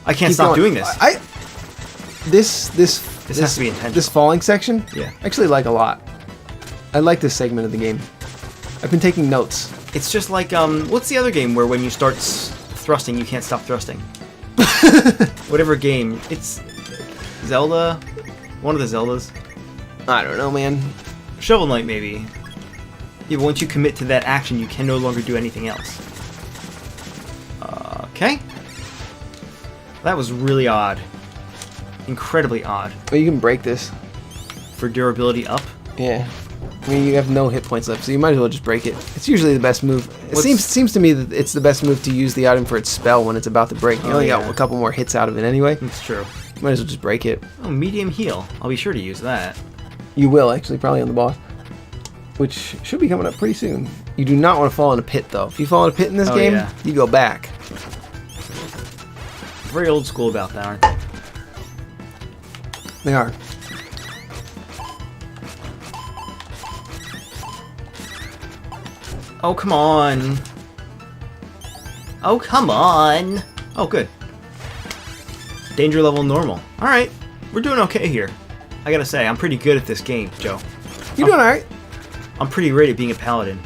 I can't Keep stop going. doing this. This has to be intentional. This falling section, Yeah. I actually like a lot. I like this segment of the game. I've been taking notes. It's just like, what's the other game where when you start thrusting, you can't stop thrusting? Whatever game. It's Zelda? One of the Zeldas? I don't know, man. Shovel Knight, maybe. Yeah, but once you commit to that action, you can no longer do anything else. Okay. That was really odd. Incredibly odd. Well, you can break this. For durability up? Yeah. I mean, you have no hit points left, so you might as well just break it. It's usually the best move. It seems to me that it's the best move to use the item for its spell when it's about to break. You only got a couple more hits out of it anyway. That's true. You might as well just break it. Oh, medium heal. I'll be sure to use that. You will, actually, probably on the boss. Which should be coming up pretty soon. You do not want to fall in a pit, though. If you fall in a pit in this game, yeah. You go back. Very old school about that, aren't they? They are. Oh, come on. Oh, come on. Oh, good. Danger level normal. Alright, we're doing okay here. I gotta say, I'm pretty good at this game, Joe. You're doing alright. I'm pretty great at being a paladin.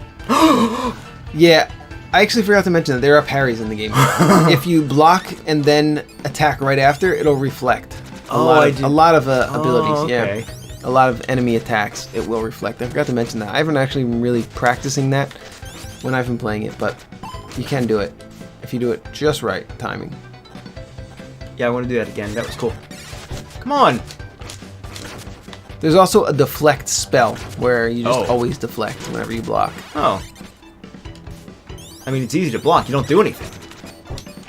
Yeah, I actually forgot to mention that there are parries in the game. If you block and then attack right after, it'll reflect. A lot of abilities, okay. yeah. A lot of enemy attacks, it will reflect. I forgot to mention that. I haven't actually been really practicing that when I've been playing it, but you can do it if you do it just right, timing. Yeah, I want to do that again. That was cool. Come on! There's also a deflect spell, where you just always deflect whenever you block. Oh. I mean, it's easy to block. You don't do anything.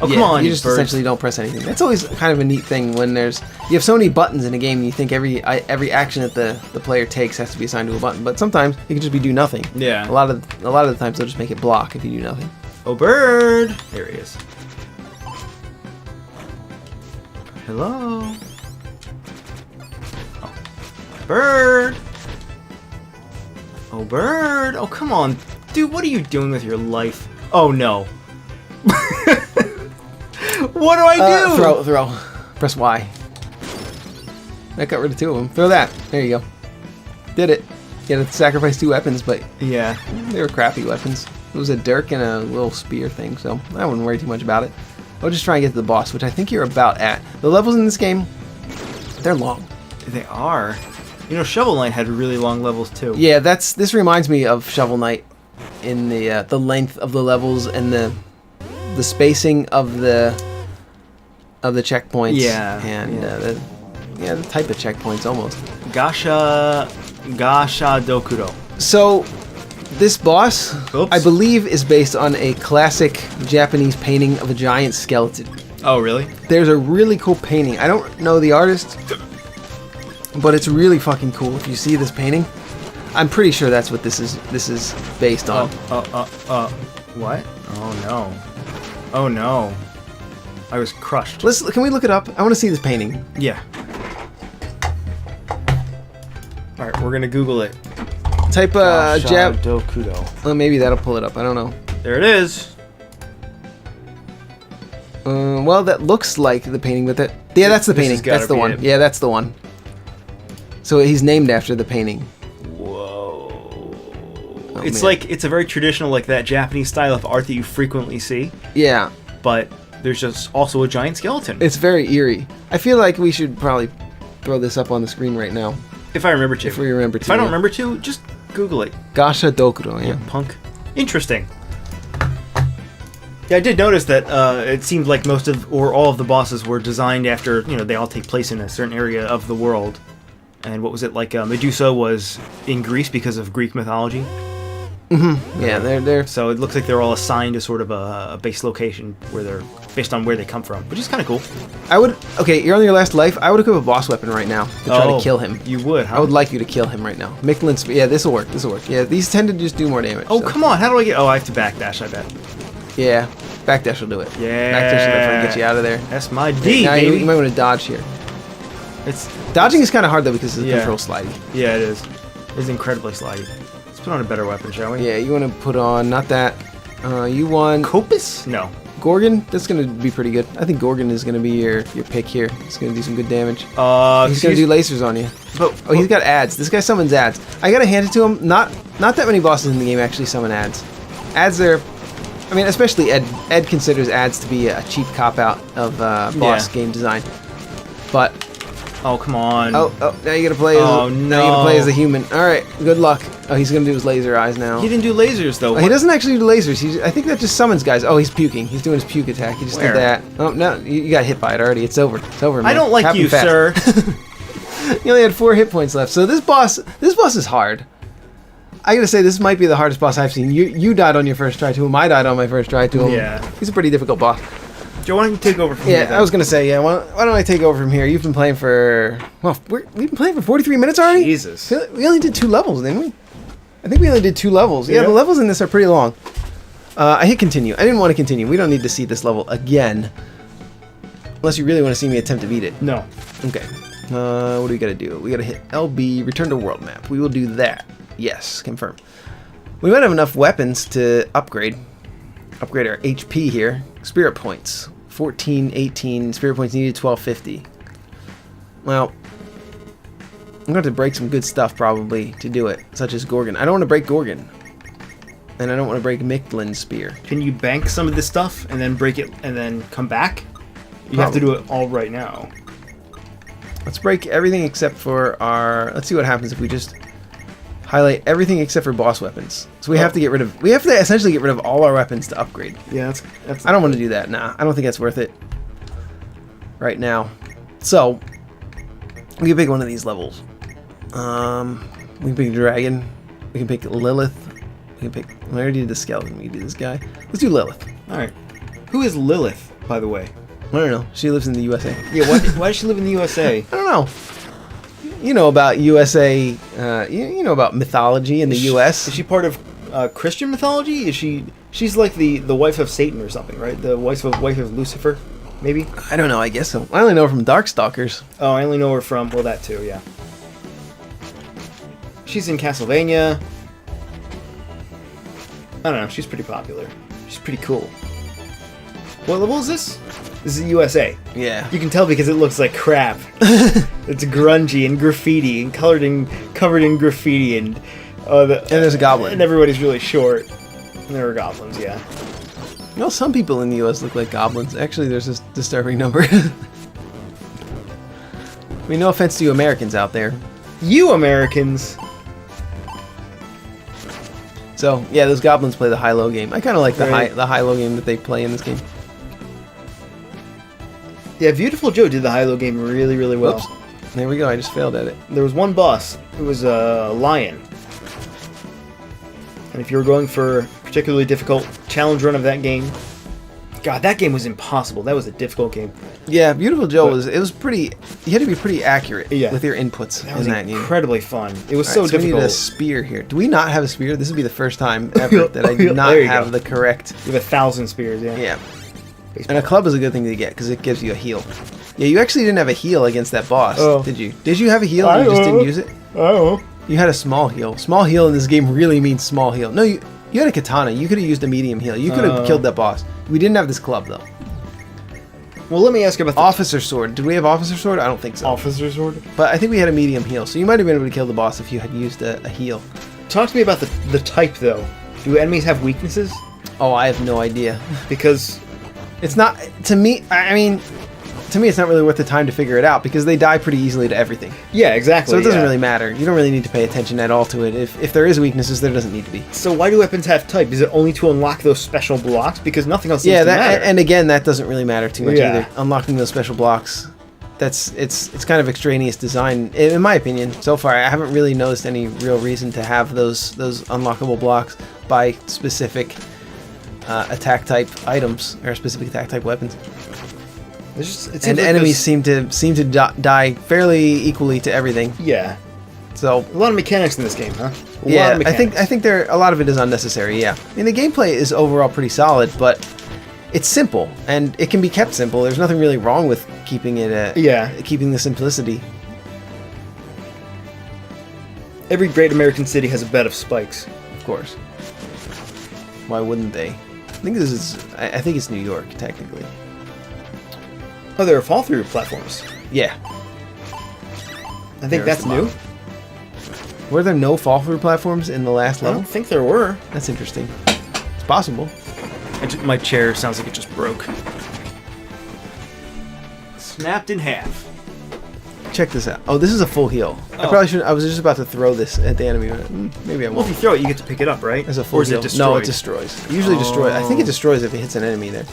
Oh, yeah, come on, you just birds. essentially don't press anything. That's always kind of a neat thing when you have so many buttons in a game, you think every action that the player takes has to be assigned to a button, but sometimes it can just be do nothing. Yeah. A lot of the times they'll just make it block if you do nothing. Oh, bird! There he is. Hello? Oh. Bird! Oh, bird! Oh, come on. Dude, what are you doing with your life? Oh, no. What do I do? Throw. Press Y. That got rid of 2 of them. Throw that. There you go. Did it. You had to sacrifice 2 weapons, but Yeah. they were crappy weapons. It was a dirk and a little spear thing, so I wouldn't worry too much about it. I'll just try and get to the boss, which I think you're about at. The levels in this game, they're long. They are. You know, Shovel Knight had really long levels, too. Yeah, this reminds me of Shovel Knight in the length of the levels and the spacing of the checkpoints. Yeah, And the type of checkpoints almost. Gasha Dokuro. So, this boss, Oops. I believe, is based on a classic Japanese painting of a giant skeleton. Oh, really? There's a really cool painting. I don't know the artist, but it's really fucking cool. If you see this painting, I'm pretty sure that's what this is based on. What? Oh, no. Oh, no. I was crushed. Can we look it up? I want to see this painting. Yeah. Alright, we're gonna Google it. Type Jap. Dokudo. Oh, maybe that'll pull it up. I don't know. There it is. Well, that looks like the painting, but that's the This painting. has gotta That's the be one. it. Yeah, that's the one. So he's named after the painting. Whoa. Oh, It's man. like, it's a very traditional, like that Japanese style of art that you frequently see, Yeah, but there's just also a giant skeleton. it's very eerie. I feel like we should probably throw this up on the screen right now. If I remember to. If we remember to. If I don't yeah. remember to, just Google it. Gasha Dokuro, yeah. Punk. Interesting. Yeah, I did notice that it seemed like most of, or all of the bosses were designed after, you know, they all take place in a certain area of the world. And what was it, like Medusa was in Greece because of Greek mythology. Yeah, they're So it looks like they're all assigned to sort of a base location where they're based on where they come from, which is kind of cool. Okay, you're on your last life. I would equip a boss weapon right now to try to kill him. You would, huh? I would like you to kill him right now. Micklin's, yeah, this will work. Yeah, these tend to just do more damage. Oh, so. come on. How do I get... Oh, I have to backdash, I bet. Yeah, backdash will do it. Yeah. Backdash will definitely get you out of there. That's my D, Now baby. you might want to dodge here. It's Dodging is kind of hard though because of the Yeah. control slidey. Yeah, it is. It's incredibly slidey. Let's put on a better weapon, shall we? Yeah, you want to put on, not that. You want Copus? No. Gorgon? That's going to be pretty good. I think Gorgon is going to be your pick here. It's going to do some good damage. He's going to do lasers on you. But, Oh, he's got ads. This guy summons ads. I gotta hand it to him. Not that many bosses in the game actually summon ads. Ads are, I mean, especially Ed. Ed considers ads to be a cheap cop out of boss game design. But oh, come on. oh, now you gotta play. Now you gotta play as a human. All right, good luck. Oh, he's gonna do his laser eyes now. He didn't do lasers, though. Oh, he doesn't actually do lasers. I think that just summons guys. Oh, he's puking. He's doing his puke attack. He just Where? did that. Oh no, you got hit by it already. It's over. It's over, man. I don't like Happy you, fast. sir. You only had 4 hit points left. So this boss is hard. I gotta say, this might be the hardest boss I've seen. You died on your first try to him. I died on my first try to him. Yeah. He's a pretty difficult boss. Joe, why don't you take over from here, Yeah, then? I was gonna say, yeah. Why don't I take over from here? You've been playing for we've been playing for 43 minutes already. Jesus. We only did 2 levels, didn't we? I think we only did 2 levels. Yeah, Yeah. the levels in this are pretty long. I hit continue. I didn't want to continue. We don't need to see this level again, unless you really want to see me attempt to beat it. No. Okay. What do we gotta do? We gotta hit LB, return to world map. We will do that. Yes, confirm. We might have enough weapons to upgrade our HP here. Spirit points, 1418. Spirit points needed 1250. Well, I'm gonna have to break some good stuff probably to do it, such as Gorgon. I don't want to break Gorgon, and I don't want to break Micklin's spear. Can you bank some of this stuff and then break it and then come back? You have to do it all right now. Let's break everything except for our... Let's see what happens if we just highlight everything except for boss weapons. So we have to get rid of... We have to essentially get rid of all our weapons to upgrade. Yeah, that's I don't want to do that. Nah, I don't think that's worth it right now. So, we can pick one of these levels. We can pick Dragon. We can pick Lilith. We can pick... I already did the skeleton. We can do this guy. Let's do Lilith. Alright. Who is Lilith, by the way? I don't know. She lives in the USA. Yeah, why does she live in the USA? I don't know. You know about USA, you know about mythology in the US. Is she part of Christian mythology? She's like the wife of Satan or something, right? The wife of Lucifer, maybe? I don't know, I guess so. I only know her from Darkstalkers. Oh, I only know her from, well, that too, yeah. She's in Castlevania. I don't know. She's pretty popular. She's pretty cool. What level is this? This is USA. Yeah. You can tell because it looks like crap. It's grungy and graffiti and covered in graffiti and there's a goblin. And everybody's really short. And there are goblins, yeah. Well, some people in the U.S. look like goblins. Actually, there's this disturbing number. I mean, no offense to you Americans out there. You Americans! So, yeah, those goblins play the high-low game. I kind of like the high-low game that they play in this game. Yeah, Beautiful Joe did the high-low game really, really well. Whoops. There we go, I just failed at it. There was one boss. It was a lion. And if you were going for a particularly difficult challenge run of that game... God, that game was impossible. That was a difficult game. Yeah, Beautiful Joe was pretty... You had to be pretty accurate with your inputs in that game. Incredibly fun. It was so difficult. We need a spear here. Do we not have a spear? This would be the first time ever that I do not have the correct... You have 1,000 spears, yeah. Yeah. Baseball. And a club is a good thing to get because it gives you a heal. Yeah, you actually didn't have a heal against that boss, did you? Did you have a heal and you just didn't use it? Oh. You had a small heal. Small heal in this game really means small heal. No, you had a katana. You could have used a medium heal. You could have killed that boss. We didn't have this club, though. Well, let me ask you about the... Officer Sword. Did we have Officer Sword? I don't think so. Officer Sword? But I think we had a medium heal, so you might have been able to kill the boss if you had used a heal. Talk to me about the type, though. Do enemies have weaknesses? Oh, I have no idea. Because... It's not... To me, I mean... To me, it's not really worth the time to figure it out because they die pretty easily to everything. Yeah, exactly. So it doesn't really matter. You don't really need to pay attention at all to it. If there is weaknesses, there doesn't need to be. So why do weapons have type? Is it only to unlock those special blocks? Because nothing else seems to matter. And again, that doesn't really matter too much either. Unlocking those special blocks, it's kind of extraneous design, in my opinion. So far, I haven't really noticed any real reason to have those unlockable blocks by specific attack type items or specific attack type weapons. And enemies seem to die fairly equally to everything. Yeah. So a lot of mechanics in this game, huh? Yeah, I think a lot of it is unnecessary. Yeah. I mean, the gameplay is overall pretty solid, but it's simple and it can be kept simple. There's nothing really wrong with keeping it. Keeping the simplicity. Every great American city has a bed of spikes. Of course. Why wouldn't they? I think it's New York technically. Oh, there are fall-through platforms. Yeah. I think that's new. Were there no fall-through platforms in the last level? I don't think there were. That's interesting. It's possible. My chair sounds like it just broke. Snapped in half. Check this out. Oh, this is a full heal. I probably shouldn't. I was just about to throw this at the enemy. Maybe I won't. Well, if you throw it, you get to pick it up, right? There's a full heal. No, it destroys. Usually destroys. I think it destroys if it hits an enemy there.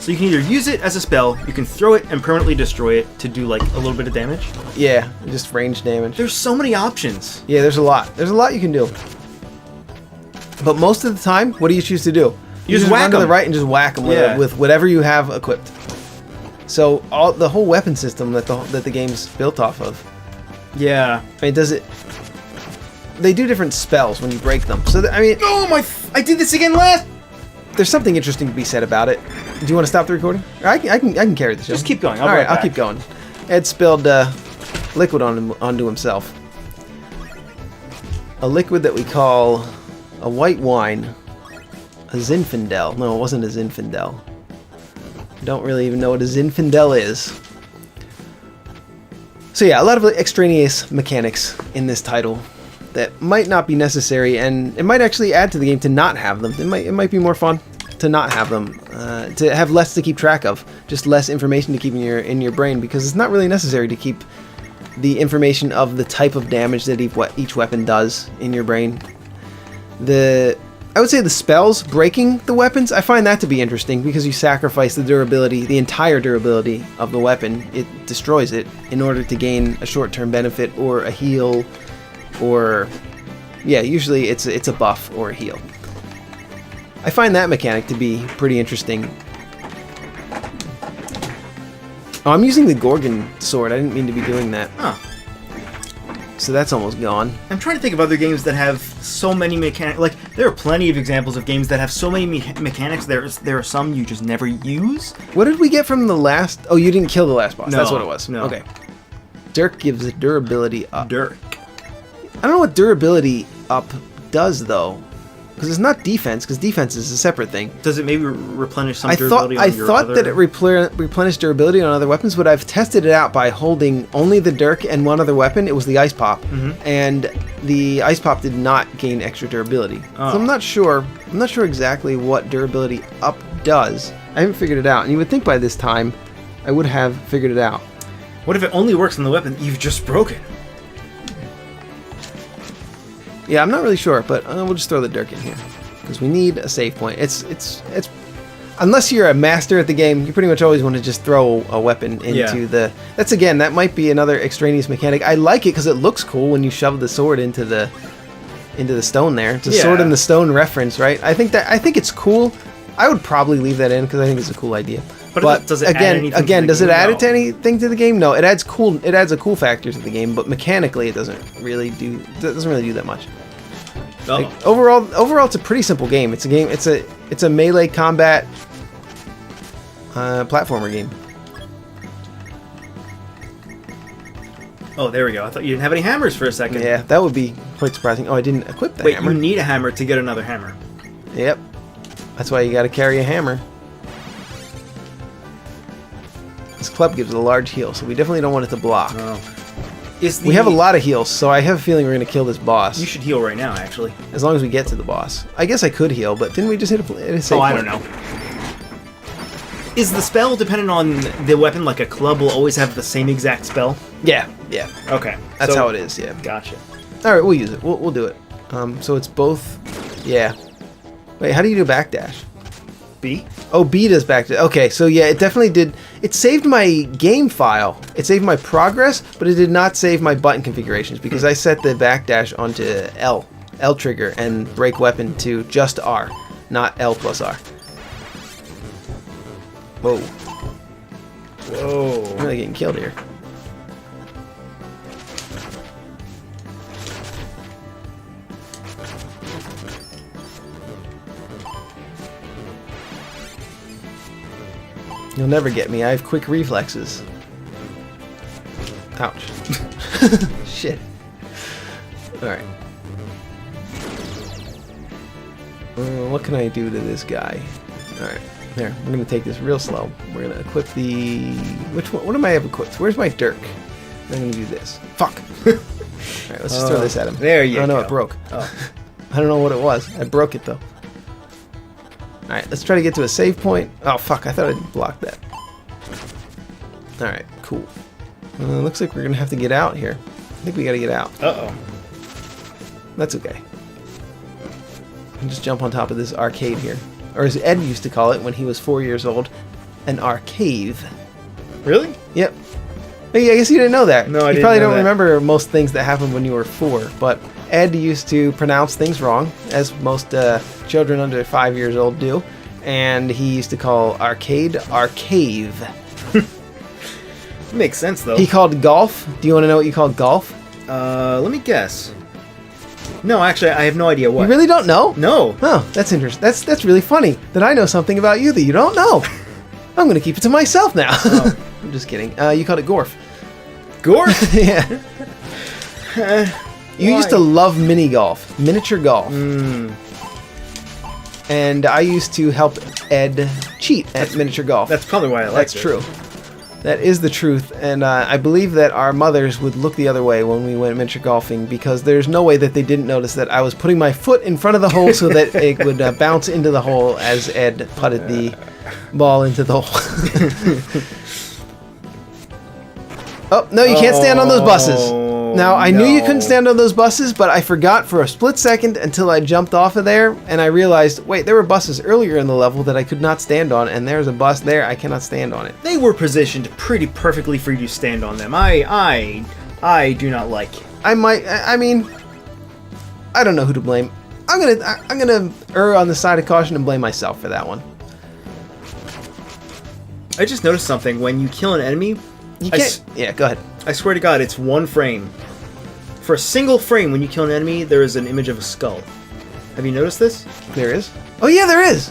So you can either use it as a spell, you can throw it and permanently destroy it to do like a little bit of damage. Yeah, just range damage. There's so many options. Yeah, there's a lot. There's a lot you can do. But most of the time, what do you choose to do? You just run to the right and just whack them with whatever you have equipped. So the whole weapon system that the game's built off of. Yeah. I mean, they do different spells when you break them. So I mean, I did this again last. There's something interesting to be said about it. Do you want to stop the recording? I can carry the show. Just keep going. I'll keep going. Ed spilled liquid onto himself. A liquid that we call a white wine. A Zinfandel. No, it wasn't a Zinfandel. I don't really even know what a Zinfandel is. So yeah, a lot of extraneous mechanics in this title that might not be necessary, and it might actually add to the game to not have them. It might be more fun to not have them, to have less to keep track of, just less information to keep in your brain, because it's not really necessary to keep the information of the type of damage that each weapon does in your brain. I would say the spells breaking the weapons, I find that to be interesting because you sacrifice the durability, the entire durability of the weapon. It destroys it in order to gain a short-term benefit or a heal, or yeah, usually it's a buff or a heal. I find that mechanic to be pretty interesting. Oh, I'm using the Gorgon sword. I didn't mean to be doing that. Huh. So that's almost gone. I'm trying to think of other games that have so many mechanics. Like, there are plenty of examples of games that have so many mechanics. There are some you just never use. What did we get from the last... Oh, you didn't kill the last boss. No, that's what it was. No. Okay. Dirk gives durability up. Dirk. I don't know what durability up does, though. because it's not defense, because defense is a separate thing. Does it maybe replenish some I durability thought on your that other... it replenished durability on other weapons, but I've tested it out by holding only the Dirk and one other weapon. It was the Ice Pop, and the Ice Pop did not gain extra durability. Oh. So I'm not sure exactly what durability up does. I haven't figured it out, and you would think by this time I would have figured it out. What if it only works on the weapon you've just broken? Yeah, I'm not really sure, but we'll just throw the Dirk in here because we need a save point. It's unless you're a master at the game, you pretty much always want to just throw a weapon into the. That's again, that might be another extraneous mechanic. I like it because it looks cool when you shove the sword into the stone there. It's a sword in the stone reference, right? I think it's cool. I would probably leave that in because I think it's a cool idea. But does it add anything to the does it game? add No. it to anything to the game? No, it adds a cool factor to the game, but mechanically it doesn't really do that much. Oh. Like, overall, it's a pretty simple game. It's a melee combat platformer game. Oh, there we go. I thought you didn't have any hammers for a second. Yeah, that would be quite surprising. Oh, I didn't equip the Wait, hammer. you need a hammer to get another hammer. Yep, that's why you got to carry a hammer. This club gives it a large heal, so we definitely don't want it to block. Oh. We have a lot of heals, so I have a feeling we're going to kill this boss. You should heal right now, actually. As long as we get to the boss. I guess I could heal, but didn't we just hit a save I point? don't know. Is the spell dependent on the weapon? Like a club will always have the same exact spell? Yeah. Okay. That's how it is, yeah. Gotcha. Alright, we'll use it. We'll do it. So it's both... Yeah. Wait, how do you do backdash? B? Oh, B does backdash. Okay, so yeah, it definitely did... It saved my game file. It saved my progress, but it did not save my button configurations because I set the backdash onto L trigger, and break weapon to just R, not L plus R. Whoa. Whoa. I'm really getting killed here. You'll never get me. I have quick reflexes. Ouch. Shit. Alright. What can I do to this guy? Alright. There. We're going to take this real slow. We're going to equip the... Which one? What am I have equipped? Where's my Dirk? I'm going to do this. Fuck. Alright, let's just throw this at him. There you go. Oh, no, it broke. Oh. I don't know what it was. I broke it, though. Alright, let's try to get to a save point. Oh, fuck. I thought I blocked that. Alright, cool. Looks like we're going to have to get out here. I think we got to get out. Uh-oh. That's okay. And just jump on top of this arcade here. Or as Ed used to call it when he was 4 years old, an arcade. Really? Yep. Hey, I guess you didn't know that. No, I didn't You probably know don't that. remember most things that happened when you were 4, but Ed used to pronounce things wrong, as most children under 5 years old do, and he used to call arcade arcave. Makes sense, though. He called golf. Do you want to know what you called golf? Let me guess. No, actually, I have no idea what. You really don't know? No. Oh, that's interesting. That's really funny that I know something about you that you don't know. I'm going to keep it to myself now. Oh. I'm just kidding. You called it Gorf. Gorf? Yeah. You used to love mini golf, miniature golf. And I used to help Ed cheat at miniature golf. That's probably why I like it. That's true. That is the truth, and I believe that our mothers would look the other way when we went miniature golfing because there's no way that they didn't notice that I was putting my foot in front of the hole so that it would bounce into the hole as Ed putted the ball into the hole. Oh, no, you can't stand on those buses. Now, I knew you couldn't stand on those buses, but I forgot for a split second until I jumped off of there, and I realized, wait, there were buses earlier in the level that I could not stand on, and there's a bus there, I cannot stand on it. They were positioned pretty perfectly for you to stand on them. I do not like. I mean, I don't know who to blame. I'm gonna err on the side of caution and blame myself for that one. I just noticed something. When you kill an enemy, You can't. Yeah, go ahead. I swear to God, it's one frame. For a single frame, when you kill an enemy, there is an image of a skull. Have you noticed this? There is. Oh yeah, there is.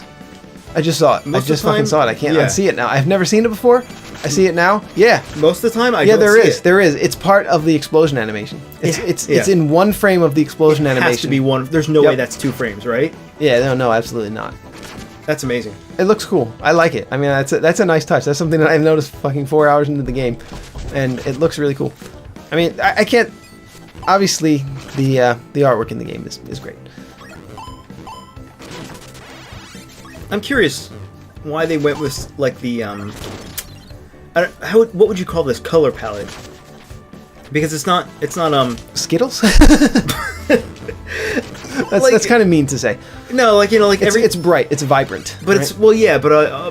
I just saw it. Most I just of the fucking time, saw it. I can't yeah. unsee it now. I've never seen it before. I see it now. Yeah. Most of the time, Yeah, there is. There is. It's part of the explosion animation. It's in one frame of the explosion animation. It has to be one. There's no way that's 2 frames, right? Yeah, no, absolutely not. That's amazing. It looks cool. I like it. I mean, that's a nice touch. That's something that I've noticed fucking 4 hours into the game, and it looks really cool. I mean, I can't. Obviously, the artwork in the game is great. I'm curious why they went with like the what would you call this color palette? Because it's not Skittles. Like, that's kind of mean to say. No, like It's bright. It's vibrant. But right?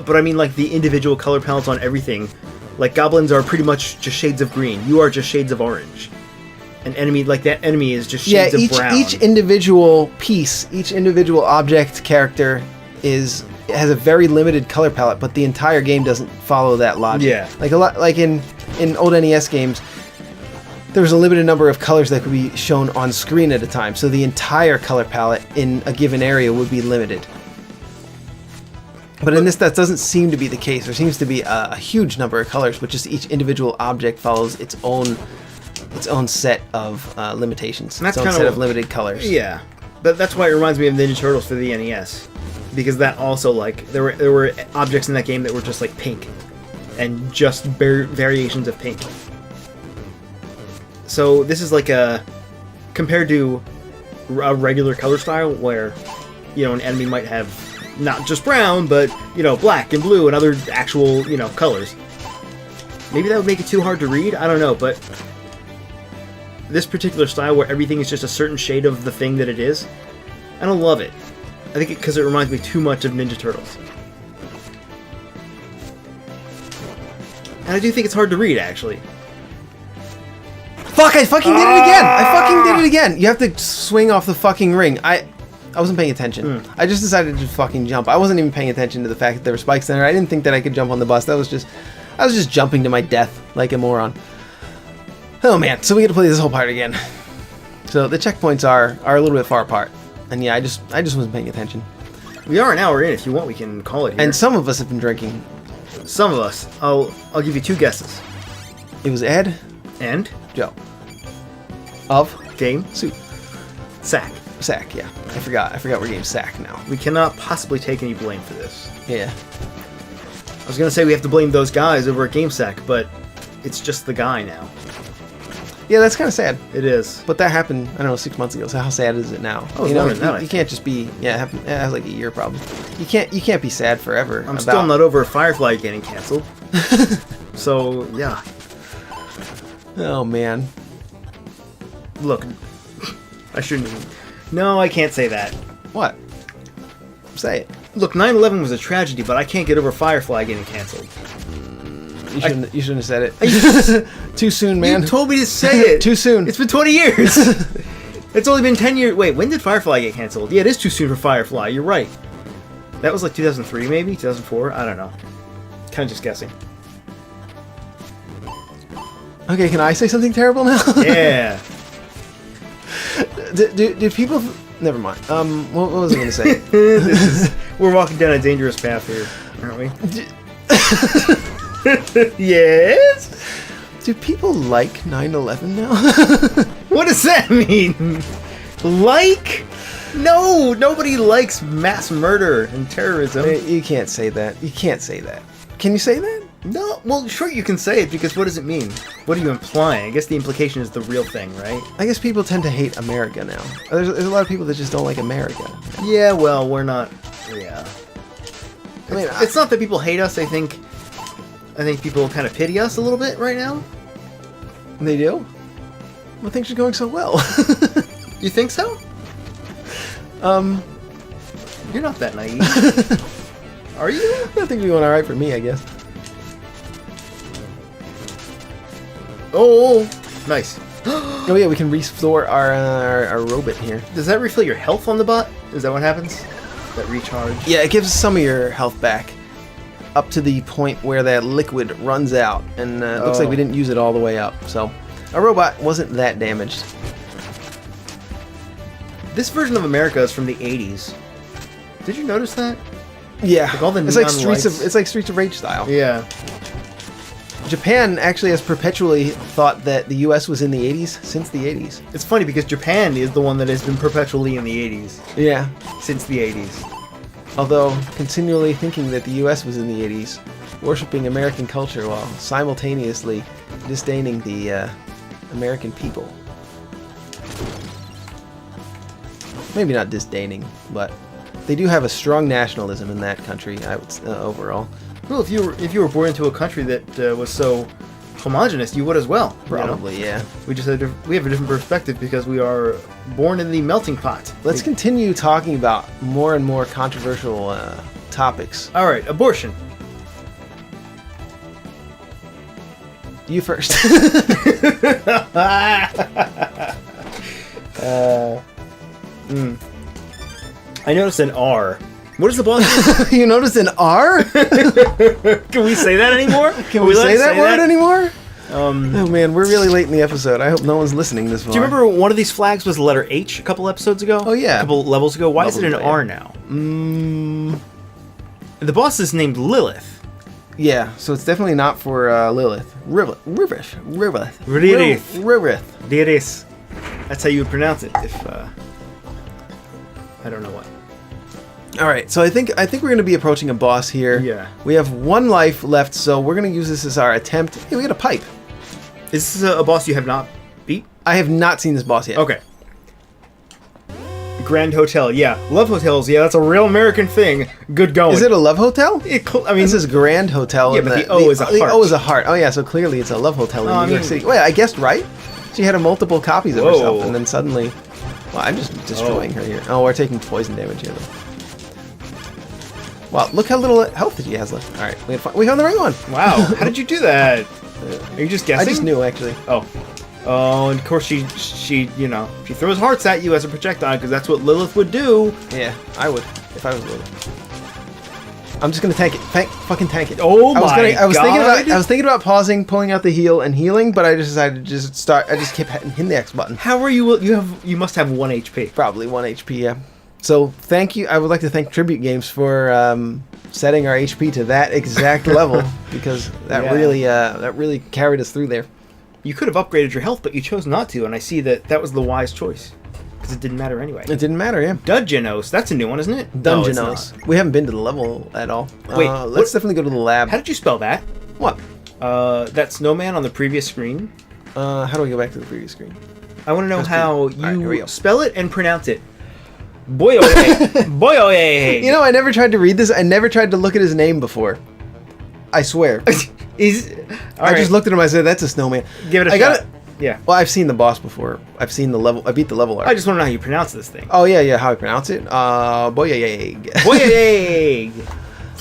But I mean like the individual color palettes on everything. Like goblins are pretty much just shades of green. You are just shades of orange. An enemy like that enemy is just shades of brown. Each individual piece, each individual object character has a very limited color palette, but the entire game doesn't follow that logic. Yeah. Like a lot, like in old NES games, there was a limited number of colors that could be shown on screen at a time, so the entire color palette in a given area would be limited. But in this, that doesn't seem to be the case. There seems to be a huge number of colors, but just each individual object follows its own set of limitations. That's its own set of limited colors. Yeah, but that's why it reminds me of Ninja Turtles for the NES, because that also like there were objects in that game that were just like pink, and just variations of pink. So this is like compared to a regular color style where, you know, an enemy might have not just brown, but, you know, black and blue and other actual, you know, colors. Maybe that would make it too hard to read, I don't know, but this particular style where everything is just a certain shade of the thing that it is, I don't love it. I think because it reminds me too much of Ninja Turtles. And I do think it's hard to read, actually. Fuck, I fucking did it again! I fucking did it again! You have to swing off the fucking ring. I wasn't paying attention. I just decided to fucking jump. I wasn't even paying attention to the fact that there were spikes in there. I didn't think that I could jump on the bus. I was just jumping to my death like a moron. Oh man, so we get to play this whole part again. So the checkpoints are a little bit far apart. And yeah, I just wasn't paying attention. We are an hour in. If you want, we can call it here. And some of us have been drinking. Some of us. I'll give you 2 guesses. It was Ed And Joe. Of Game Soup. Sack. Sack, yeah. I forgot we're Game Sack now. We cannot possibly take any blame for this. Yeah. I was gonna say we have to blame those guys over at GameSack, but it's just the guy now. Yeah, that's kind of sad. It is. But that happened, I don't know, 6 months ago. So how sad is it now? Oh, you know, longer than that, you can't just be. Yeah, it happened. It has like a year probably. You can't be sad forever. I'm still not over Firefly getting canceled. So yeah. Oh man. Look, I shouldn't even... No, I can't say that. What? Say it. Look, 9/11 was a tragedy, but I can't get over Firefly getting canceled. You shouldn't have said it. Too soon, man. You told me to say it. Too soon. It's been 20 years. It's only been 10 years. Wait, when did Firefly get canceled? Yeah, it is too soon for Firefly. You're right. That was like 2003, maybe? 2004? I don't know. Kind of just guessing. Okay, can I say something terrible now? Yeah. Do people... Never mind. What was I going to say? We're walking down a dangerous path here, aren't we? Yes? Do people like 9/11 now? What does that mean? Like? No, nobody likes mass murder and terrorism. You can't say that. You can't say that. Can you say that? No, well, sure you can say it, because what does it mean? What are you implying? I guess the implication is the real thing, right? I guess people tend to hate America now. There's a lot of people that just don't like America. Yeah, well, we're not... Yeah. I mean, it's not that people hate us, I think people kind of pity us a little bit right now. They do? Well, things are going so well. You think so? You're not that naive. Are you? I think we're going alright for me, I guess. Oh, nice. Oh yeah, we can restore our robot here. Does that refill your health on the bot? Is that what happens? That recharge? Yeah, it gives some of your health back. Up to the point where that liquid runs out. And it looks like we didn't use it all the way up. So, our robot wasn't that damaged. This version of America is from the 80s. Did you notice that? Yeah, Like all the it's like neon Streets lights. of it's like Streets of Rage style. Yeah. Japan actually has perpetually thought that the U.S. was in the 80s since the 80s. It's funny because Japan is the one that has been perpetually in the 80s Yeah, since the 80s. although continually thinking that the U.S. was in the 80s, worshipping American culture while simultaneously disdaining the American people. Maybe not disdaining, but they do have a strong nationalism in that country. I would overall. Well, if you were born into a country that was so homogenous, you would as well. you know? Probably, yeah. We just we have a different perspective because we are born in the melting pot. Let's continue talking about more and more controversial topics. All right, abortion. You first. I noticed an R. What is the boss? You noticed an R? Can we say that anymore? Can we say that word anymore? Oh man, we're really late in the episode. I hope no one's listening this far. Do you remember one of these flags was the letter H a couple episodes ago? Oh, yeah. A couple levels ago. Why is it an Levels ago, R yeah. now? The boss is named Lilith. Yeah, so it's definitely not for Lilith. Riveth. Lilith. That's how you would pronounce it if I don't know what. All right, so I think we're going to be approaching a boss here. Yeah. We have one life left, so we're going to use this as our attempt. Hey, we got a pipe. Is this a boss you have not beat? I have not seen this boss yet. Okay. Grand Hotel, yeah. Love hotels, yeah, that's a real American thing. Good going. Is it a love hotel? I mean, This is Grand Hotel. Yeah, and but the O is a The heart. O is a heart. Oh, yeah, so clearly it's a love hotel in New York City. Wait, I guessed right? She had a multiple copies of herself, and then suddenly... Well, I'm just destroying her here. Oh, we're taking poison damage here, though. Wow, look how little health that she has left. All right, we found the right one. wow, how did you do that? Are you just guessing? I just knew, actually. Oh, and of course she throws hearts at you as a projectile because that's what Lilith would do. Yeah, I would if I was Lilith. I'm just gonna tank it. Fucking tank it. Oh I was God. thinking about pausing, pulling out the heal, and healing, but I just decided to just start. I just kept hitting the X button. How are you? You must have 1 HP. Probably 1 HP. Yeah. So thank you. I would like to thank Tribute Games for setting our HP to that exact level because that really carried us through there. You could have upgraded your health, but you chose not to, and I see that was the wise choice because it didn't matter anyway. It didn't matter. Yeah. Dungeonos, that's a new one, isn't it? Dungeonos. We haven't been to the level at all. Wait, let's definitely go to the lab. How did you spell that? What? That snowman on the previous screen. How do we go back to the previous screen? I want to know how Alright, here we you go. spell it and pronounce it. Boyoye. Boyoye. You know, I never tried to read this. I never tried to look at his name before. I swear. I just looked at him. I said, "That's a snowman." Give it a shot. Yeah. Well, I've seen the boss before. I've seen the level. I beat the level art. I just want to know how you pronounce this thing. Oh yeah. How I pronounce it? Boyayeg. Boyoye.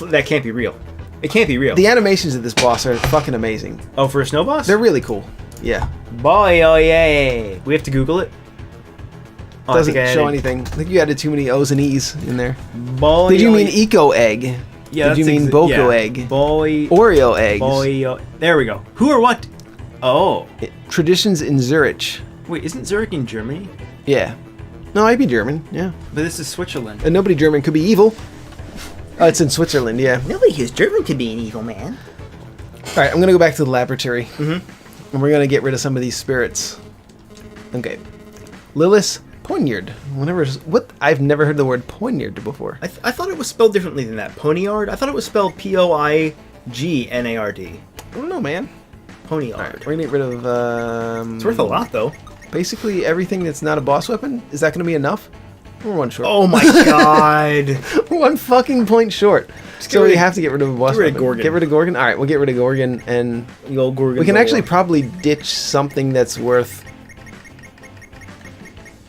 That can't be real. It can't be real. The animations of this boss are fucking amazing. Oh, for a snow boss? They're really cool. Yeah. Boyoye. We have to Google it. Oh, Doesn't show anything. I think you added too many O's and E's in there. Boyoye. Did you mean Eco Egg? Yeah. Did you mean Boko Egg? Oreo eggs. Boyo. There we go. Who or what? Oh. Traditions in Zurich. Wait, isn't Zurich in Germany? Yeah. No, I'd be German. Yeah. But this is Switzerland. And nobody German could be evil. Oh, it's in Switzerland. Yeah. Nobody who's German could be an evil man. All right, I'm gonna go back to the laboratory, and we're gonna get rid of some of these spirits. Okay, Lilith Poignard. What? I've never heard the word Poignard before. I thought it was spelled differently than that. Ponyard? I thought it was spelled Poignard. I don't know, man. Ponyard. All right, we're gonna get rid of. It's worth a lot, though. Basically, everything that's not a boss weapon. Is that gonna be enough? We're one short. Oh my god. We're 1 fucking point short. So we have to get rid of a boss Get rid of weapon. Gorgon. Get rid of Gorgon. All right, we'll get rid of Gorgon, and The old Gorgon. we can actually probably ditch something that's worth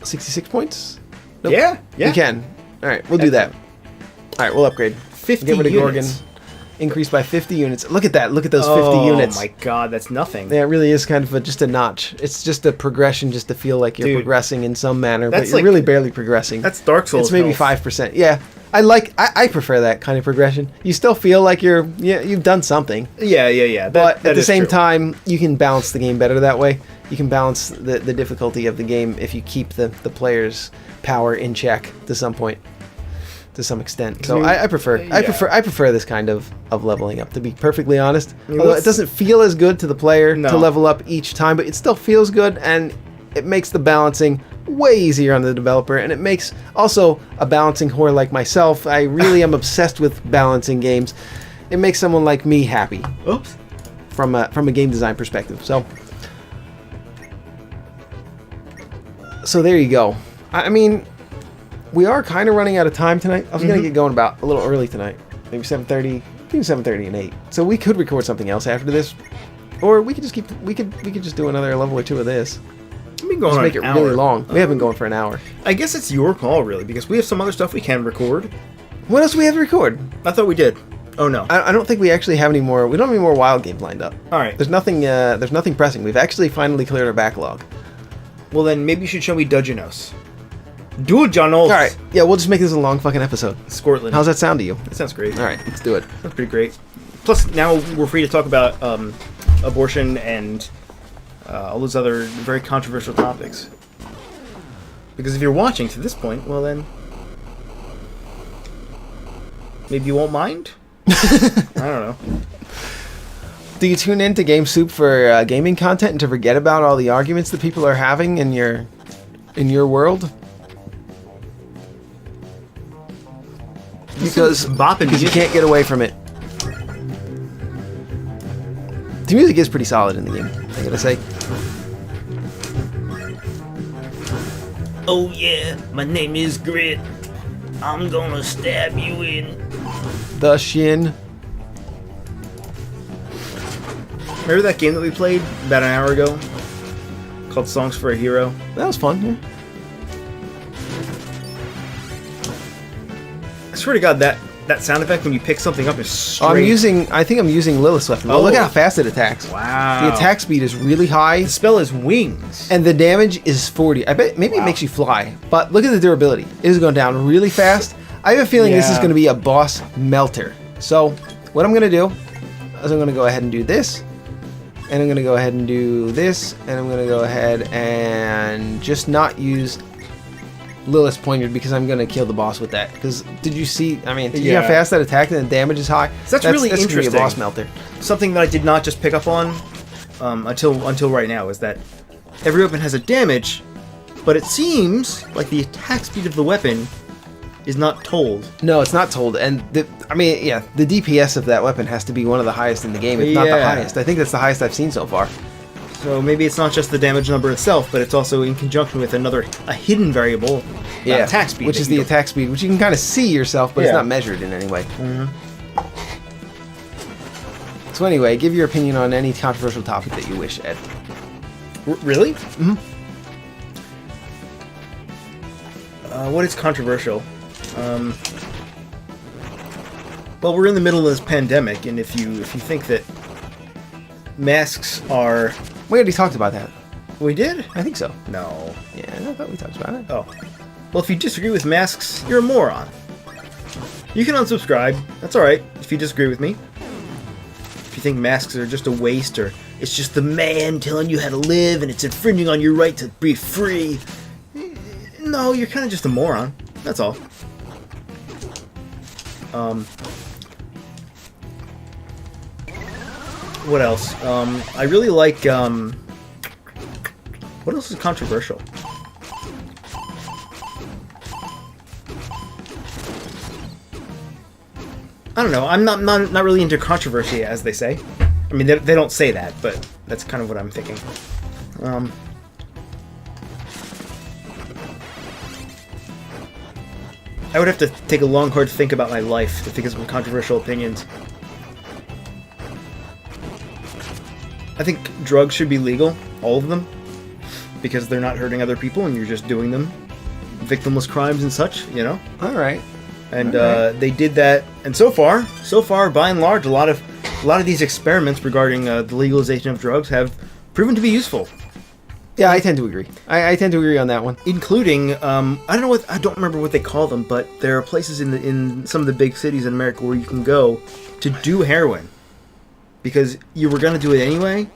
66 points. Nope. Yeah. We can. All right, we'll do that. All right, we'll upgrade. 50 Get rid of units. Gorgon. Increase by 50 units. Look at that. Look at those 50 units. Oh my god, that's nothing. Yeah, it really is kind of just a notch. It's just a progression, just to feel like you're Dude, progressing in some manner, but that's you're like- really barely progressing. That's Dark Souls. It's maybe health. 5%. Yeah, I prefer that kind of progression. You still feel like you've done something, Yeah. but That at the is same true. time, you can balance the game better that way. You can balance the difficulty of the game if you keep the player's power in check to some point. to some extent. So I prefer this kind of leveling up, to be perfectly honest. Although it doesn't feel as good to the player to level up each time, but it still feels good, and it makes the balancing way easier on the developer, and it makes also a balancing whore like myself. I really am obsessed with balancing games. It makes someone like me happy. Oops. From a game design perspective. So there you go. I mean, we are kind of running out of time tonight. I was going to get going about a little early tonight. Maybe 7:30, between 7:30 and 8. So we could record something else after this, or we could just we could just do another level or two of this. We've been going just on make it really long. We have been going for an hour. I guess it's your call, really, because we have some other stuff we can record. What else do we have to record? I thought we did. Oh no. I don't think we actually have any more. We don't have any more wild games lined up. All right. There's nothing pressing. We've actually finally cleared our backlog. Well, then maybe you should show me Dujanos. Dujanos. All right. Yeah, we'll just make this a long fucking episode. Scortland. How's that sound to you? It sounds great. All right, let's do it. That's pretty great. Plus, now we're free to talk about abortion and all those other very controversial topics. Because if you're watching to this point, well then, maybe you won't mind? I don't know. Do you tune in to Game Soup for gaming content and to forget about all the arguments that people are having in your world? Because you can't get away from it. The music is pretty solid in the game, I gotta say. Oh yeah, my name is Grit. I'm gonna stab you in the shin. Remember that game that we played about an hour ago? Called Songs for a Hero? That was fun, yeah. I swear to God, that sound effect when you pick something up is straight. I think I'm using Lilith's weapon. Oh, look how fast it attacks. Wow. The attack speed is really high. The spell is wings. And the damage is 40. I bet maybe it makes you fly. But look at the durability. It is going down really fast. I have a feeling this is going to be a boss melter. So, what I'm going to do is I'm going to go ahead and do this. And I'm going to go ahead and do this. And I'm going to go ahead and just not use Lilith's poignard because I'm going to kill the boss with that. Because did you see, I mean, did you see how fast that attacked and the damage is high? So that's really interesting. Gonna be a boss melter. Something that I did not just pick up on until right now is that every weapon has a damage, but it seems like the attack speed of the weapon is not told. No, it's not told. And the DPS of that weapon has to be one of the highest in the game, if not the highest. I think that's the highest I've seen so far. So maybe it's not just the damage number itself, but it's also in conjunction with a hidden variable, attack speed. Which is the attack speed, which you can kind of see yourself, but it's not measured in any way. Mm-hmm. So anyway, give your opinion on any controversial topic that you wish, Ed. Really? Mm-hmm. What is controversial? Well, we're in the middle of this pandemic, and if you think that masks are... We already talked about that. We did? I think so. No. Yeah, I thought we talked about it. Oh. Well, if you disagree with masks, you're a moron. You can unsubscribe. That's alright, if you disagree with me. If you think masks are just a waste, or it's just the man telling you how to live, and it's infringing on your right to be free. No, you're kind of just a moron. That's all. What else? I really like, what else is controversial? I don't know. I'm not really into controversy, as they say. I mean, they don't say that, but that's kind of what I'm thinking. I would have to take a long, hard think about my life to think of some controversial opinions. I think drugs should be legal, all of them, because they're not hurting other people and you're just doing them. Victimless crimes and such, you know? Alright. And they did that, and so far, by and large, a lot of these experiments regarding the legalization of drugs have proven to be useful. Yeah, I tend to agree. I tend to agree on that one. Including, I don't remember what they call them, but there are places in some of the big cities in America where you can go to do heroin. Because you were going to do it anyway,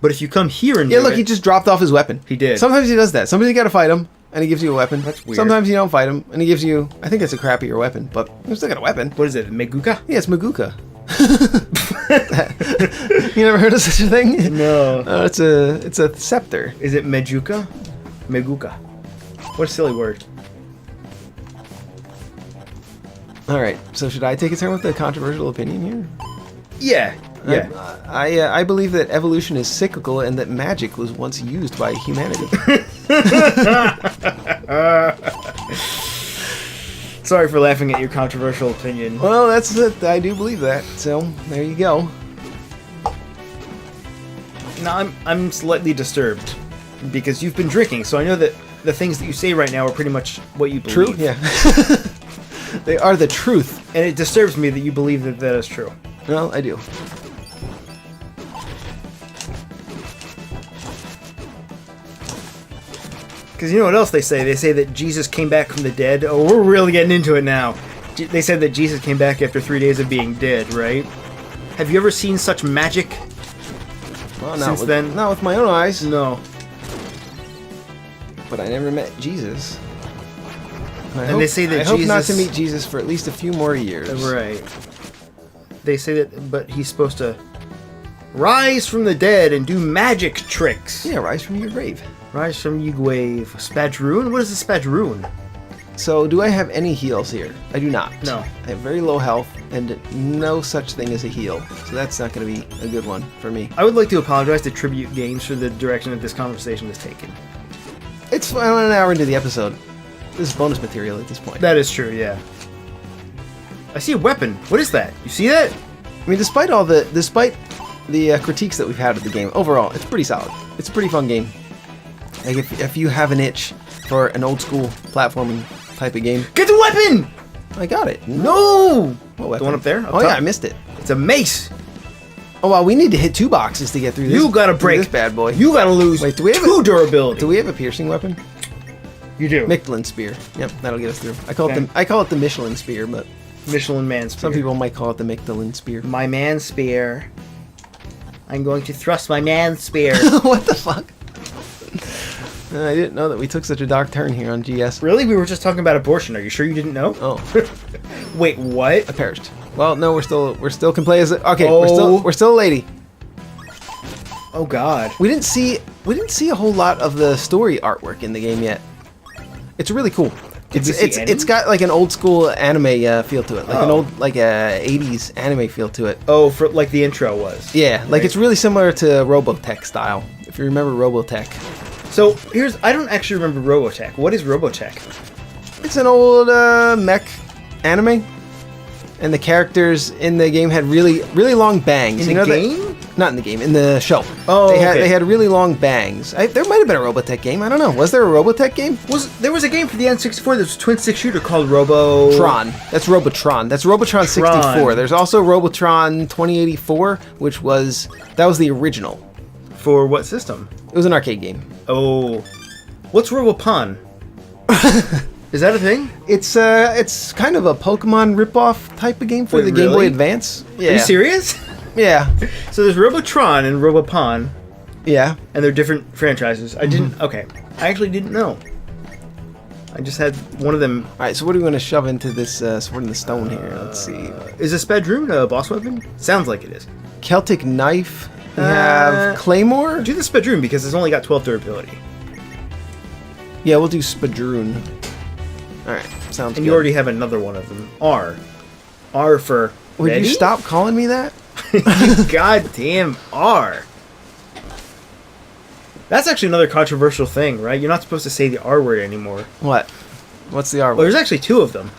but if you come here and do look, he just dropped off his weapon. He did. Sometimes he does that. Somebody's got to fight him, and he gives you a weapon. That's weird. Sometimes you don't fight him, and he gives you... I think it's a crappier weapon, but you still got a weapon. What is it, Meguka? Yeah, it's Maguka. You never heard of such a thing? No. It's a scepter. Is it Mejuka? Meguka. What a silly word. All right, so should I take a turn with the controversial opinion here? Yeah. Yeah. I believe that evolution is cyclical and that magic was once used by humanity. Sorry for laughing at your controversial opinion. Well, that's it. I do believe that. So there you go. No, I'm slightly disturbed because you've been drinking, so I know that the things that you say right now are pretty much what you believe. True. Yeah. They are the truth. And it disturbs me that you believe that that is true. Well, I do. Because you know what else they say? They say that Jesus came back from the dead. Oh, we're really getting into it now. They said that Jesus came back after 3 days of being dead, right? Have you ever seen such magic? Well, Since then? not with my own eyes. No. But I never met Jesus. They say that I hope not to Jesus- meet Jesus for at least a few more years. Right. They say that, but he's supposed to rise from the dead and do magic tricks. Yeah, rise from your grave. Rise from your grave. Spadroon? What is a Spadroon? So, do I have any heals here? I do not. No. I have very low health and no such thing as a heal. So that's not going to be a good one for me. I would like to apologize to Tribute Games for the direction that this conversation has taken. It's an hour into the episode. This is bonus material at this point. That is true, yeah. I see a weapon. What is that? You see that? I mean, despite the critiques that we've had of the game, overall, it's pretty solid. It's a pretty fun game. Like, if you have an itch for an old school platforming type of game, Get the weapon! I got it. No! What weapon? The one up there? Up Oh top? yeah, I missed it. It's a mace. Oh wow, we need to hit 2 boxes to get through this. You gotta through break this bad boy. You gotta lose Wait, do we have 2 durability. Do we have a piercing weapon? You do. Michelin spear. Yep, that'll get us through. I call it the Michelin spear, but Michelin man spear. some people might call it the Michelin spear. My man spear. I'm going to thrust my man spear. What the fuck? I didn't know that we took such a dark turn here on GS. Really? We were just talking about abortion. Are you sure you didn't know? Oh, Wait, what? I perished. Well, no, we're still can play as okay. Oh. We're still a lady. Oh God. We didn't see a whole lot of the story artwork in the game yet. It's really cool. Did we see any? It's got like an old school anime feel to it, like an Oh. old 80s anime feel to it. Oh, for like the intro was. Yeah, like Right. it's really similar to Robotech style. If you remember Robotech, So I don't actually remember Robotech. What is Robotech? it's an old mech anime, and the characters in the game had really long bangs. In you the know game? Not in the game, in the show. Oh, okay. They had really long bangs. There might have been a Robotech game. I don't know. Was there a Robotech game? There was a game for the N64 that was a twin stick shooter called Robo Tron. That's Robotron. That's Robotron 64. There's also Robotron 2084, which was the original. For what system? It was an arcade game. Oh, what's Robopon? Is that a thing? It's kind of a Pokemon ripoff type of game for Wait, the Game Boy really? Advance. Yeah. Are you serious? Yeah. So there's Robotron and Robopon, Yeah. and they're different franchises. I didn't. Okay, I actually didn't know. I just had one of them. All right. So what do we want to shove into this sword in the stone here? Let's see. Is a Spadroon a boss weapon? Sounds like it is. Celtic knife. We have Claymore. Do the Spadroon because it's only got 12 durability. Yeah, we'll do Spadroon. All right. Sounds good. And you already have another one of them. R. R for. Would ready? you stop calling me that? You goddamn R. That's actually another controversial thing, right? You're not supposed to say the R word anymore. What? What's the R Well, word? there's actually 2 of them.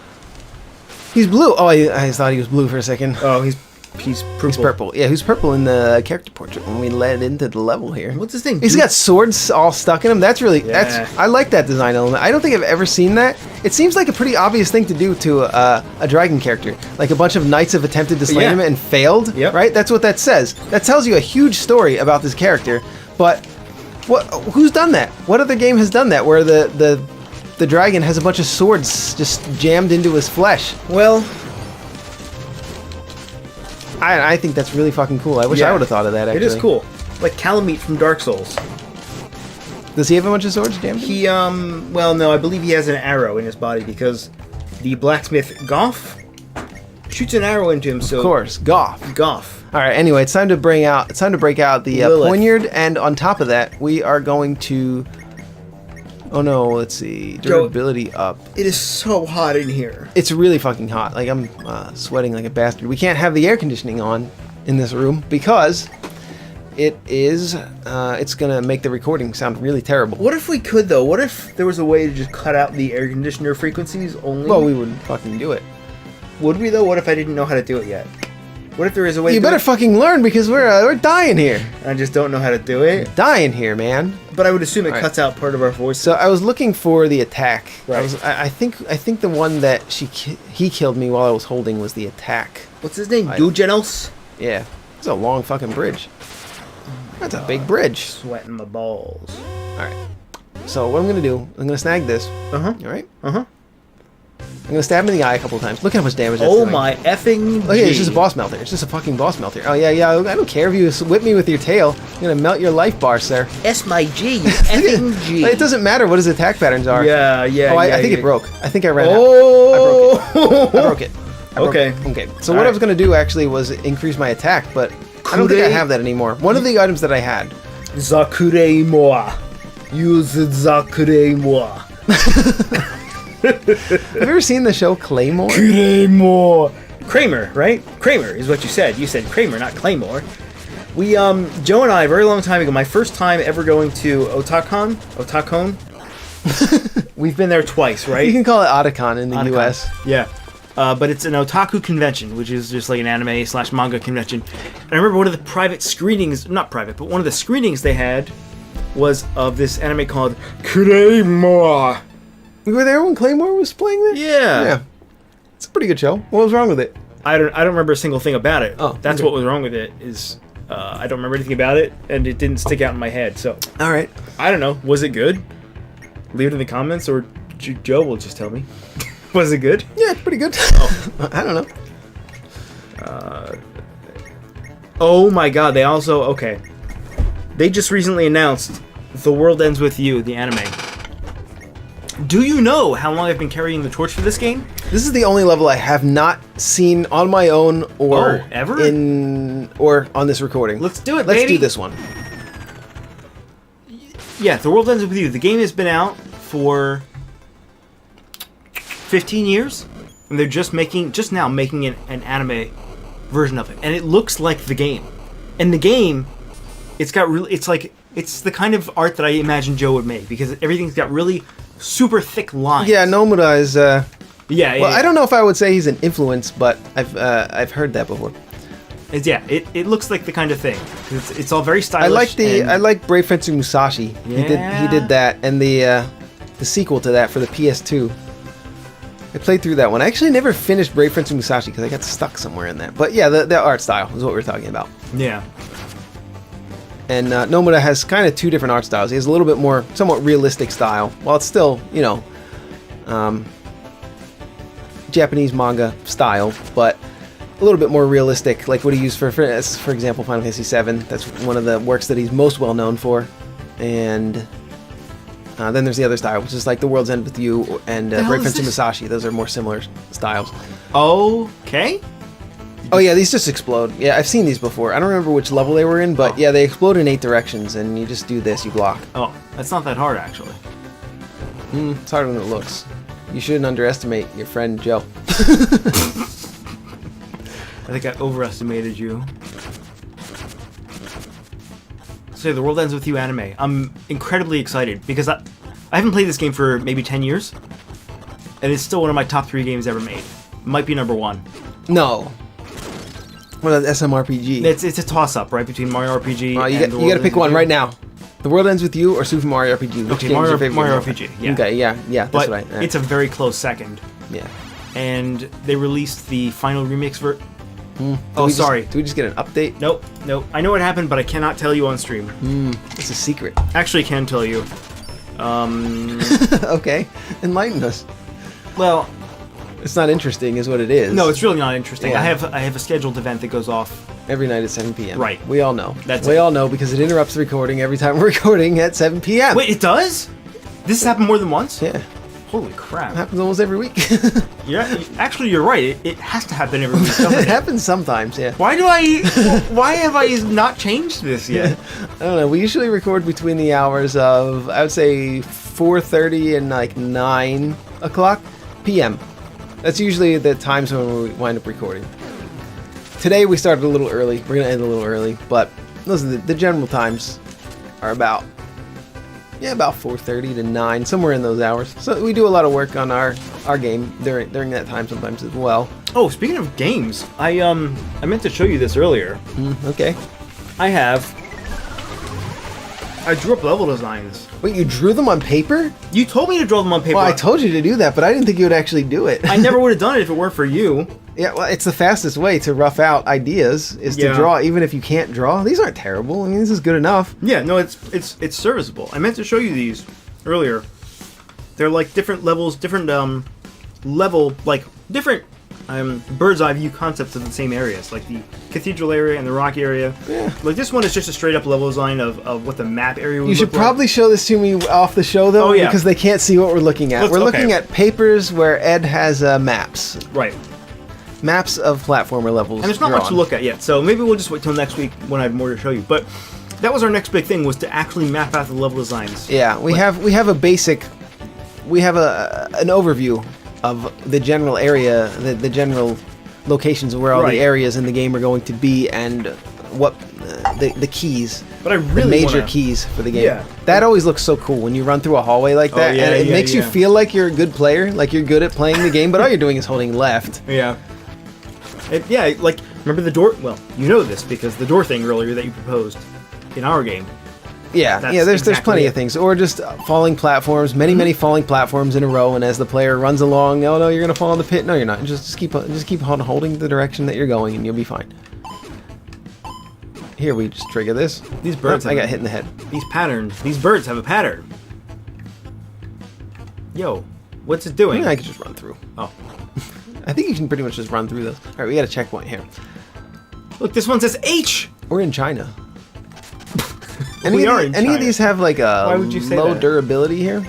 He's blue. Oh, I thought he was blue for a second. Oh, he's purple. He's purple. Yeah, who's purple in the character portrait when we led into the level here. What's his name? He's got swords all stuck in him. That's really Yeah. I like that design element. I don't think I've ever seen that. It seems like a pretty obvious thing to do to a dragon character. Like a bunch of knights have attempted to slay Yeah. him and failed. Yep. Right? That's what that says. That tells you a huge story about this character. But who's done that? What other game has done that where the dragon has a bunch of swords just jammed into his flesh? Well, I think that's really fucking cool. I wish I Yeah. would have thought of that, actually. it is cool. Like Calamite from Dark Souls. Does he have a bunch of swords jammed in? He, well, no, I believe he has an arrow in his body because the blacksmith Goff shoots an arrow into him. So Of course, Goff. Goff. All right. Anyway, it's time to break out the Lilith. poignard, and on top of that, we are going to. Oh no! Let's see. Durability up. It is so hot in here. It's really fucking hot. Like I'm sweating like a bastard. We can't have the air conditioning on in this room because it's gonna make the recording sound really terrible. What if we could though? What if there was a way to just cut out the air conditioner frequencies only? Well, we would fucking do it. Would we though? What if I didn't know how to do it yet? What if there is a way? You to do better it? fucking learn because we're dying here. I just don't know how to do it. Dying here, man. But I would assume it All right. cuts out part of our voice. So I was looking for the attack. Right. I think the one that he killed me while I was holding was the attack. What's his name? I- Dugenos? Yeah, it's a long fucking bridge. That's a big bridge. Sweating my balls. All right. So what I'm gonna do? I'm gonna snag this. Uh-huh. All right. Uh-huh. I'm gonna stab him in the eye a couple of times. Look how much damage that's Oh doing. my effing Oh yeah, it's G. just a boss melter. It's just a fucking boss melter. Oh yeah. I don't care if you whip me with your tail. I'm gonna melt your life bar, sir. S my G, you effing G. It doesn't matter what his attack patterns are. Yeah. Oh, I think it broke. I think I ran out. Oh! I broke it. Okay. Okay. So what I was gonna do actually was increase my attack, but I don't think I have that anymore. One of the items that I had. Zakure moi. Use Zakure moi. Have you ever seen the show Claymore? Claymore. Kramer, right? Kramer is what you said. You said Kramer, not Claymore. We, Joe and I, a very long time ago, my first time ever going to Otakon. We've been there twice, You right? can call it Otakon in the Otakon. U.S. Yeah. But it's an otaku convention, which is just like an anime/manga convention. And I remember one of the private screenings, not private, but one of the screenings they had was of this anime called Claymore. We were there when Claymore was playing there? Yeah. Yeah. It's a pretty good show. What was wrong with it? I don't remember a single thing about it. Oh, That's okay. what was wrong with it. Is I don't remember anything about it, and it didn't stick out in my head. So All right. I don't know. Was it good? Leave it in the comments, or Joe will just tell me. Was it good? Yeah, it's pretty good. I don't know. Oh my God! They also They just recently announced "The World Ends with You," the anime. Do you know how long I've been carrying the torch for this game? This is the only level I have not seen on my own or ever? or on this recording. Let's do it, Let's baby. do this one. Yeah, The World Ends with You. The game has been out for 15 years, and they're just now making an anime version of it, and it looks like the game. And the game, it's the kind of art that I imagine Joe would make because everything's got really super thick lines. Yeah, Nomura is. Yeah. Well, I don't know if I would say he's an influence, but I've heard that before. It looks like the kind of thing. It's all very stylish. I like Brave Fencer Musashi. Yeah. He did that, and the sequel to that for the PS2. I played through that one. I actually never finished Brave Fencer Musashi because I got stuck somewhere in that. But yeah, the art style is what we're talking about. Yeah. And Nomura has kind of two different art styles. He has a little bit more, somewhat realistic style, while it's still, Japanese manga style, but a little bit more realistic, like what he used for example, Final Fantasy VII. That's one of the works that he's most well known for. And then there's the other style, which is like The World's End with You and hell Brave is Fencer this? Musashi. Those are more similar styles. Okay. Oh yeah, these just explode. Yeah, I've seen these before. I don't remember which level they were in, but yeah, they explode in 8 directions, and you just do this, you block. Oh, that's not that hard actually. It's harder than it looks. You shouldn't underestimate your friend Joe. I think I overestimated you. So The World Ends With You anime. I'm incredibly excited because I haven't played this game for maybe 10 years, and it's still one of my top 3 games ever made. Might be number 1. No. What about SMRPG? It's a toss-up, right, between Mario RPG and you gotta pick one right now. The World Ends With You or Super Mario RPG? Which Okay, game is your Mario favorite? RPG, yeah. Okay, yeah, that's But right. it's a very close second. Yeah. And they released the final remix Do we just get an update? Nope. I know what happened, but I cannot tell you on stream. It's a secret. Actually, can tell you. Okay, enlighten us. Well, It's not interesting, is what it is. no, it's really not interesting. Yeah. I have a scheduled event that goes off Every night at 7 p.m. Right. We all know. That's we it. all know because it interrupts the recording every time we're recording at 7 p.m. Wait, it does? This has happened more than once? Yeah. Holy crap. It happens almost every week. Actually, you're right. It has to happen every week. doesn't It it? happens sometimes, yeah. Why have I not changed this yet? I don't know. We usually record between the hours of, I would say, 4:30 and like 9 o'clock p.m. That's usually the times when we wind up recording. Today we started a little early. We're gonna end a little early, but those are the general times are about 4:30 to 9, somewhere in those hours. So we do a lot of work on our game during that time sometimes as well. Oh, speaking of games, I meant to show you this earlier. Okay. I drew up level designs. Wait, you drew them on paper? You told me to draw them on paper. Well, I told you to do that, but I didn't think you would actually do it. I never would have done it if it weren't for you. Yeah, well, it's the fastest way to rough out ideas is to Yeah. draw, even if you can't draw. These aren't terrible. I mean, this is good enough. Yeah, no, it's serviceable. I meant to show you these earlier. They're like different levels, different different bird's eye view concepts of the same areas, like the cathedral area and the rock area. Yeah. Like this one is just a straight up level design of what the map area would You should look like. probably show this to me off the show, though, Oh, yeah. because they can't see what we're looking at. We're Okay. looking at papers where Ed has maps. Right. Maps of platformer levels. And there's not much to drawn. look at yet, so maybe we'll just wait till next week when I have more to show you. But that was our next big thing, was to actually map out the level designs. Yeah, we have a basic, we have an overview of the general area, the general locations of where all Right. the areas in the game are going to be, and what the keys, But I really the major wanna- keys for the game. Yeah. That always looks so cool when you run through a hallway like that, yeah, and it yeah, makes you yeah. feel like you're a good player, like you're good at playing the game, but all you're doing is holding left. Yeah. Yeah, like, remember the door? Well, you know this because the door thing earlier that you proposed in our game. Yeah, That's there's exactly plenty it. of things, or just falling platforms, many falling platforms in a row, and as the player runs along, oh no, you're gonna fall in the pit. No, you're not. Just keep on holding the direction that you're going, and you'll be fine. Here, we just trigger this. These birds I have got a- hit in the head. These patterns, these birds have a pattern. Yo, what's it doing? I could just run through. Oh, I think you can pretty much just run through those. All right, we got a checkpoint here. look, this one says H. We're in China. We are in Any of China. these have like a Why would you say low that? durability here?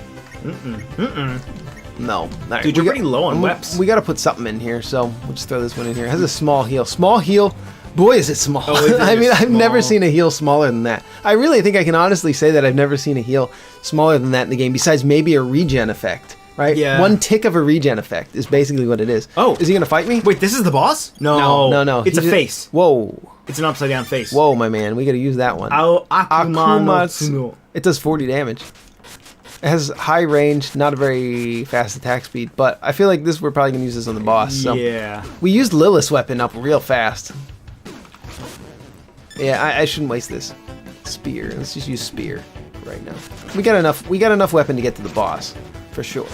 No. All right, Dude, you're we pretty low on weps. We got to put something in here, so we'll just throw this one in here. It has a small heel. Small heel. Boy, is it small. Oh, is it I mean, I've never small? seen a heel smaller than that. I really think I can honestly say that I've never seen a heel smaller than that in the game, besides maybe a regen effect, right? Yeah. One tick of a regen effect is basically what it is. Oh. Is he going to fight me? Wait, this is the boss? No. It's He a just- face. Whoa. It's an upside down face. Whoa, my man. We got to use that one. Akumatsu. It does 40 damage. It has high range, not a very fast attack speed, but I feel like we're probably going to use this on the boss. So. Yeah. We used Lilith's weapon up real fast. Yeah, I shouldn't waste this. Spear. Let's just use spear right now. We got enough weapon to get to the boss, for sure.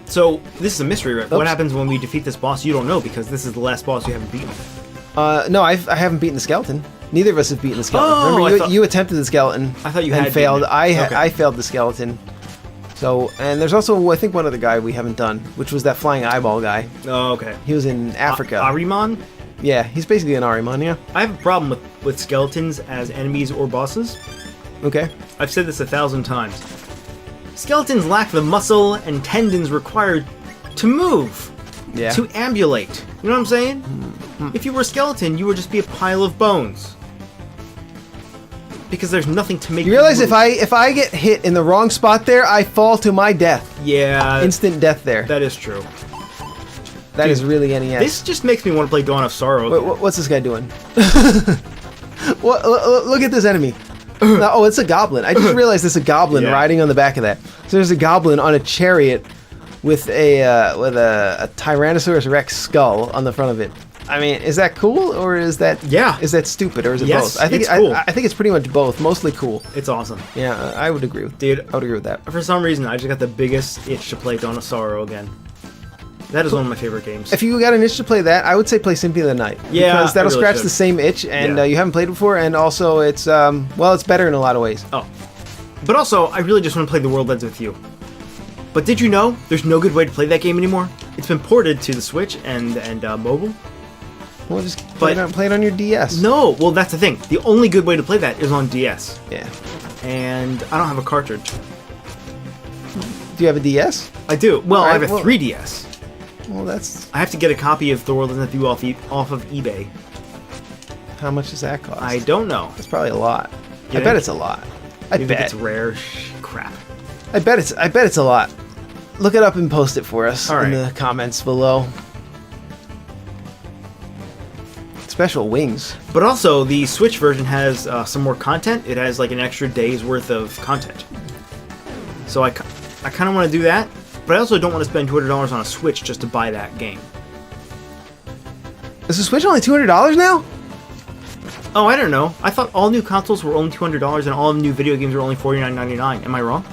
So, this is a mystery, right? What Oops. happens when we defeat this boss? You don't know because this is the last boss you haven't beaten. No, I haven't beaten the skeleton. Neither of us have beaten the skeleton. Oh, Remember, I thought- you attempted the skeleton. I thought you and had failed. beaten it. Okay. I failed the skeleton. So, and there's also, I think, one other guy we haven't done, which was that flying eyeball guy. Oh, okay. He was in Africa. Ahriman? Yeah, he's basically an Ahriman, yeah. I have a problem with skeletons as enemies or bosses. Okay. I've said this 1,000 times. Skeletons lack the muscle and tendons required to move, Yeah. to ambulate. You know what I'm saying? If you were a skeleton, you would just be a pile of bones. Because there's nothing to make You realize move. if I get hit in the wrong spot there, I fall to my death. Yeah, Instant death there. that is true. That is really NES. This just makes me want to play Dawn of Sorrow. Wait, again. what's this guy doing? Look at this enemy. Oh, it's a goblin. I just realized there's a goblin Yeah. riding on the back of that. So there's a goblin on a chariot with a Tyrannosaurus Rex skull on the front of it. I mean, is that cool or is that Yeah. Is that stupid or is it Yes, both? I think it's cool. I think it's pretty much both. Mostly cool. It's awesome. Yeah, I would agree with Dude, I would agree with that. for some reason, I just got the biggest itch to play Dawn of Sorrow again. That is one of my favorite games. If you got an itch to play that, I would say play Symphony of the Night. Yeah, because that'll I really scratch should. the same itch, and Yeah. you haven't played before, and also it's it's better in a lot of ways. Oh. But also, I really just want to play The World Ends With You. But did you know there's no good way to play that game anymore? It's been ported to the Switch and mobile. Well, just play it on your DS. No, well, that's the thing. The only good way to play that is on DS. Yeah. And I don't have a cartridge. Do you have a DS? I do. Well, All right, I have a 3DS. Well, that's... I have to get a copy of The World Ends With You off of eBay. How much does that cost? I don't know. It's probably a lot. You I bet it's a lot. I You bet think it's rare? Crap. I bet it's a lot. Look it up and post it for us All right. in the comments below. Special wings. But also, the Switch version has some more content. It has like an extra day's worth of content. So I kind of want to do that, but I also don't want to spend $200 on a Switch just to buy that game. Is the Switch only $200 now? Oh, I don't know. I thought all new consoles were only $200 and all new video games were only $49.99. Am I wrong?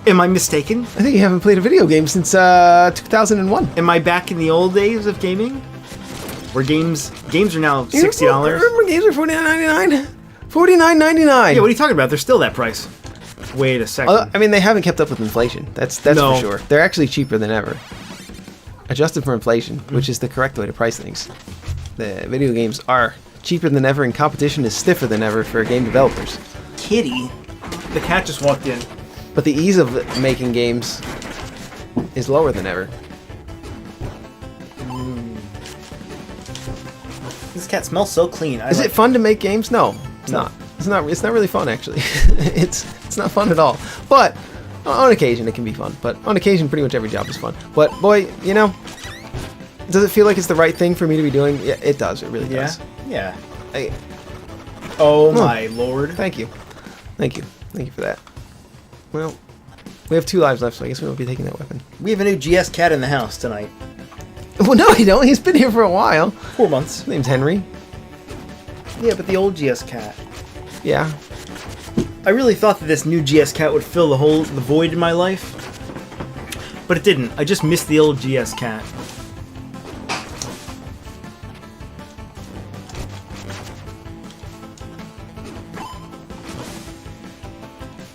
Am I mistaken? I think you haven't played a video game since 2001. Am I back in the old days of gaming? Where games are now $60? Remember games are $49.99? $49.99. Yeah, what are you talking about? They're still that price. Wait a second. I mean, they haven't kept up with inflation. That's No. for sure. They're actually cheaper than ever. Adjusted for inflation, which is the correct way to price things. The video games are cheaper than ever, and competition is stiffer than ever for game developers. Kitty. The cat just walked in. But the ease of making games is lower than ever. This cat smells so clean. Is it fun to make games? No, it's No. not. It's not. It's not really fun, actually. it's not fun at all. But on occasion, it can be fun. But on occasion, pretty much every job is fun. But boy, you know, does it feel like it's the right thing for me to be doing? Yeah, it does. It really does. Yeah. I, Oh my lord. Thank you. Thank you. Thank you for that. Well, we have 2 lives left, so I guess we won't be taking that weapon. We have a new GS cat in the house tonight. Well, no, you don't. He's been here for a while. 4 months. His name's Henry. Yeah, but the old GS cat. Yeah. I really thought that this new GS cat would fill the void in my life. But it didn't. I just missed the old GS cat.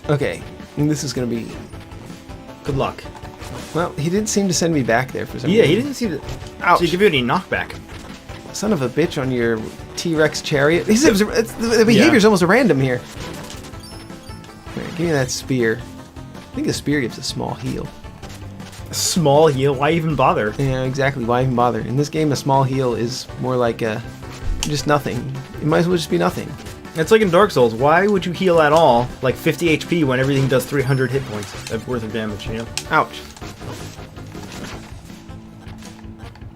Okay. And this is going to be... Good luck. Well, he didn't seem to send me back there for some Yeah, reason. he didn't seem to Ouch. give you any knockback. Son of a bitch on your T-Rex chariot. The behavior's almost random here. Here, give me that spear. I think a spear gives a small heal. A small heal? Why even bother? Yeah, exactly. Why even bother? In this game, a small heal is more like just nothing. It might as well just be nothing. It's like in Dark Souls. Why would you heal at all, like 50 HP, when everything does 300 hit points worth of damage, you know? Ouch.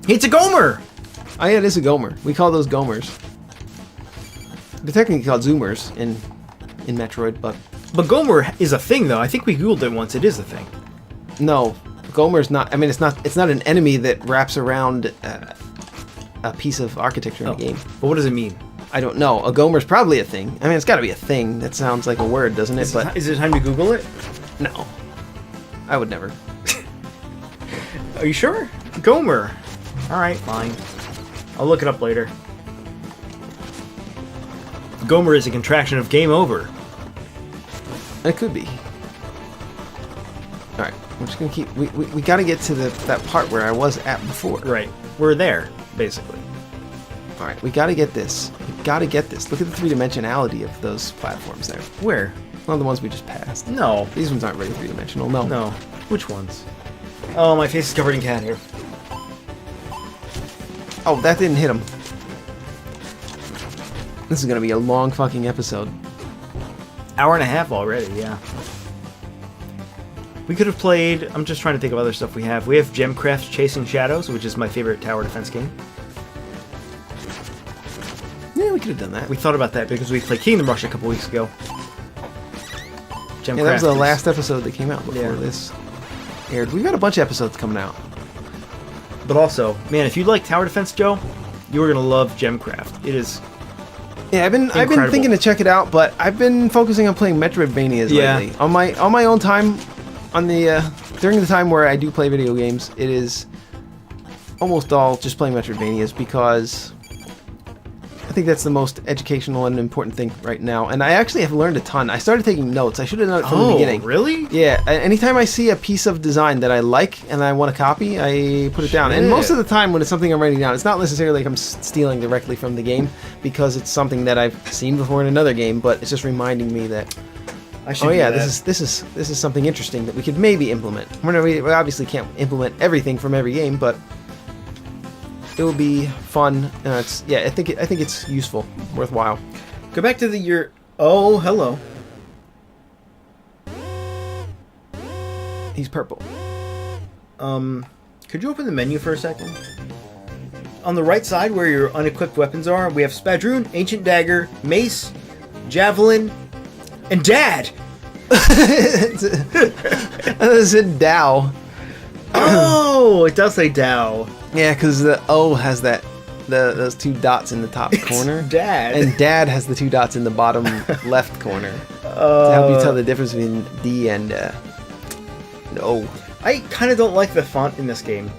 It's a Gomer! Oh yeah, it is a Gomer. We call those Gomers. They're technically called Zoomers in Metroid, but But Gomer is a thing, though. I think we googled it once. It is a thing. no, Gomer's not. I mean, it's not an enemy that wraps around a piece of architecture in the game. But what does it mean? I don't know. A Gomer's probably a thing. I mean, it's got to be a thing. That sounds like a word, doesn't it? But Is it time to Google it? no, I would never. Are you sure? Gomer. Alright, fine. I'll look it up later. Gomer is a contraction of game over. It could be. All right, we're just gonna keep. We got to get to that part where I was at before. Right. We're there, basically. All right, we got to get this. We got to get this. Look at the 3-dimensionality of those platforms there. Where? Well, the ones we just passed. No. These ones aren't really 3-dimensional. No. No. Which ones? Oh, my face is covered in cat hair. Oh, that didn't hit him. This is gonna be a long fucking episode. Hour and a half already, yeah. We could have played... I'm just trying to think of other stuff we have. We have Gemcraft's Chasing Shadows, which is my favorite tower defense game. Yeah, we could have done that. We thought about that because we played Kingdom Rush a couple weeks ago. Yeah, that was the Gemcraft is- last episode that came out before Yeah. this aired. We've got a bunch of episodes coming out. But also, man, if you like tower defense, Joe, you're gonna love Gemcraft. It is... Yeah, I've been Incredible. thinking to check it out, but I've been focusing on playing Metroidvanias Yeah. lately. On my own time, on the during the time where I do play video games, it is almost all just playing Metroidvanias because think that's the most educational and important thing right now. And I actually have learned a ton. I started taking notes. I should have done it from the beginning. Really? Yeah. Anytime I see a piece of design that I like and I want to copy, I put it down. And most of the time when it's something I'm writing down, it's not necessarily like I'm stealing directly from the game because it's something that I've seen before in another game, but it's just reminding me that, oh yeah, this is something interesting that we could maybe implement. We obviously can't implement everything from every game, but it will be fun. I think it's useful, worthwhile. Go back to your. Oh, hello. He's purple. Could you open the menu for a second? On the right side, where your unequipped weapons are, we have Spadroon, Ancient Dagger, Mace, Javelin, and Dad. It said Dow. Oh, it does say Dow. Yeah, because the O has those two dots in the top corner. Dad. And Dad has the two dots in the bottom left corner. To help you tell the difference between D and O. I kind of don't like the font in this game.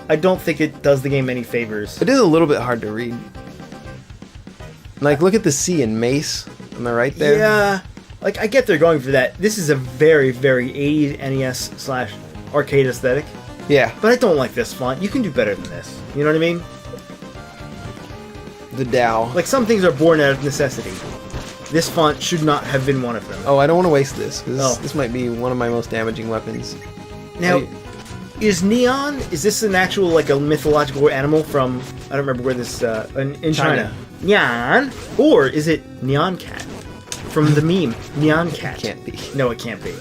I don't think it does the game any favors. It is a little bit hard to read. Like, look at the C in Mace. Am I right there? Yeah. Like, I get they're going for that. This is a very, very 80s NES/arcade aesthetic. Yeah. But I don't like this font. You can do better than this. You know what I mean? The Dow. Like, some things are born out of necessity. This font should not have been one of them. Oh, I don't want to waste this, because this might be one of my most damaging weapons. Now, is Neon, is this an actual, like, a mythological animal from, I don't remember where this, in China. Neon? Or is it Neon Cat? From the meme, Neon Cat. Can't be. No, it can't be.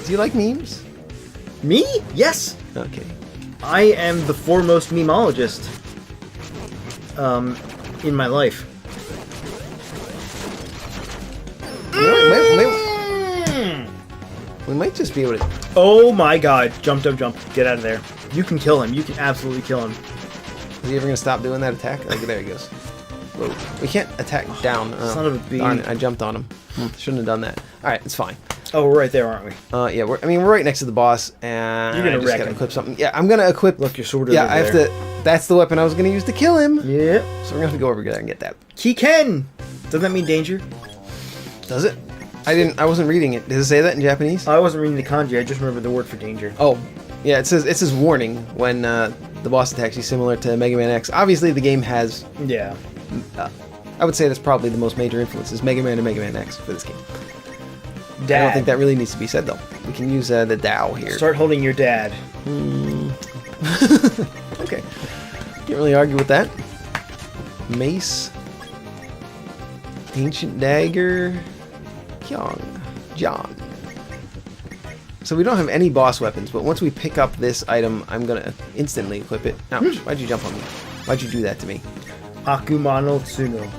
Do you like memes? Me? Yes! Okay. I am the foremost memeologist in my life. We might just be able to... Oh my god. Jump. Get out of there. You can kill him. You can absolutely kill him. Is he ever going to stop doing that attack? Like, there he goes. Whoa. We can't attack down. Son of a bee. Darn it, I jumped on him. Shouldn't have done that. Alright, it's fine. Oh, we're right there, aren't we? Yeah, we're right next to the boss, and You're gonna I just wreck gotta him. equip something. Yeah, I'm gonna equip... Look, your sword is Yeah, over I have there. to... That's the weapon I was gonna use to kill him. Yep. So we're gonna have to go over there and get that. Kiken! Doesn't that mean danger? Does it? I wasn't reading it. Does it say that in Japanese? I wasn't reading the kanji, I just remember the word for danger. Oh, yeah, it says warning when the boss attacks you, similar to Mega Man X. Obviously, the game has... Yeah. I would say that's probably the most major influence is Mega Man and Mega Man X for this game. Dad. I don't think that really needs to be said, though. We can use the Dow here. Start holding your dad. Okay. Can't really argue with that. Mace. Ancient Dagger. John. So we don't have any boss weapons, but once we pick up this item, I'm going to instantly equip it. Ouch. Why'd you jump on me? Why'd you do that to me? Akuma no Tsuno.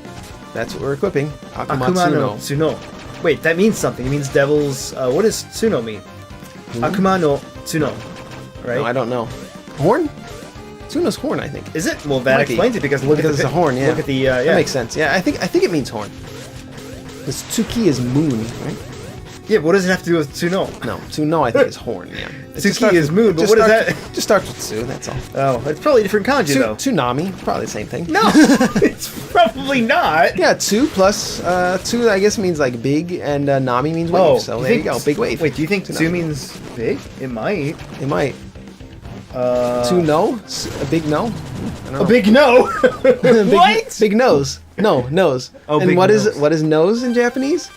That's what we're equipping. Akuma no Tsuno. Wait, that means something. It means devil's... what does Tsuno mean? Akuma no Tsuno. Right? No, I don't know. Horn? Tsuno's horn, I think. Is it? Well, that Might be. explains it because look Because at it's a horn, yeah. Look at the... yeah. That makes sense. Yeah, I think it means horn. This Tsuki is moon, right? Yeah, but what does it have to do with Tsuno? No, Tsuno I think is horn, yeah. It just Tsuki starts is with- moon, but just what is starts- that? Just starts with Tsu, that's all. Oh, it's probably a different kanji, though. Tsunami, probably the same thing. No, it's probably not. Yeah, Tsu plus, Tsu I guess means like big, and Nami means wave, Oh, so you there you think- go, big wave. Wait, do you think Tsunami. Tsu means big? It might. It might. Tsu no? A big no? I don't know. A big no. Big- What? Big nose. No, nose. Oh, and big what is nose. what is nose in Japanese?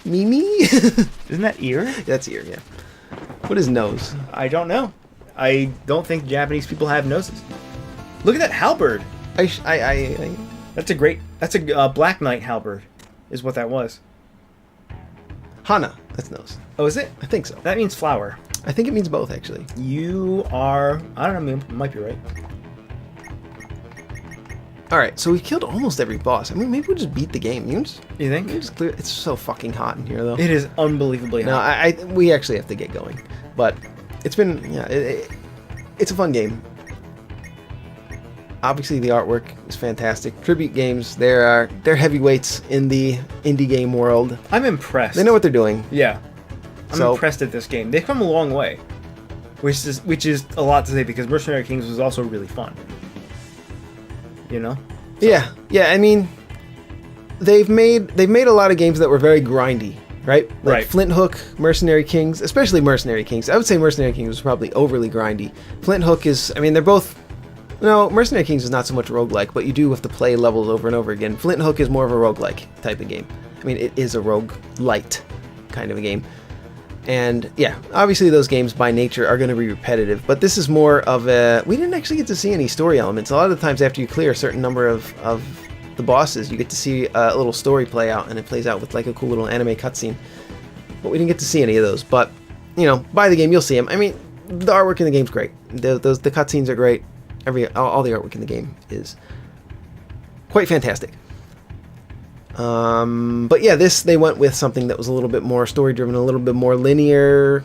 Mimi? Isn't that ear? That's ear, yeah. What is nose? I don't know. I don't think Japanese people have noses. Look at that halberd. I That's a great. That's a Black Knight halberd, is what that was. Hana. That's nose. Oh, is it? I think so. That means flower. I think it means both, actually. You are. I don't know. You might be right. All right, so we killed almost every boss. I mean, maybe we'll just beat the game. You You just clear. It's so fucking hot in here, though. It is unbelievably No, hot. we actually have to get going. But it's been, it's a fun game. Obviously, the artwork is fantastic. Tribute games, they're heavyweights in the indie game world. I'm impressed. They know what they're doing. Yeah, I'm So- impressed at this game. They've come a long way, which is a lot to say because Mercenary Kings was also really fun. you know? Yeah, yeah. I mean, they've made a lot of games that were very grindy, right? Like Right. Flint Hook, Mercenary Kings, especially Mercenary Kings. I would say Mercenary Kings was probably overly grindy. Flint Hook is, I mean, they're both. No, Mercenary Kings is not so much roguelike, but you do have to play levels over and over again. Flint Hook is more of a roguelike type of game. I mean, it is a roguelite kind of a game. And yeah, obviously those games by nature are going to be repetitive, but this is more of a... We didn't actually get to see any story elements. A lot of the times after you clear a certain number of the bosses, you get to see a little story play out, and it plays out with like a cool little anime cutscene. But we didn't get to see any of those, but, you know, by the game you'll see them. I mean, the artwork in the game's great. The cutscenes are great. All the artwork in the game is quite fantastic. But yeah, they went with something that was a little bit more story driven, a little bit more linear,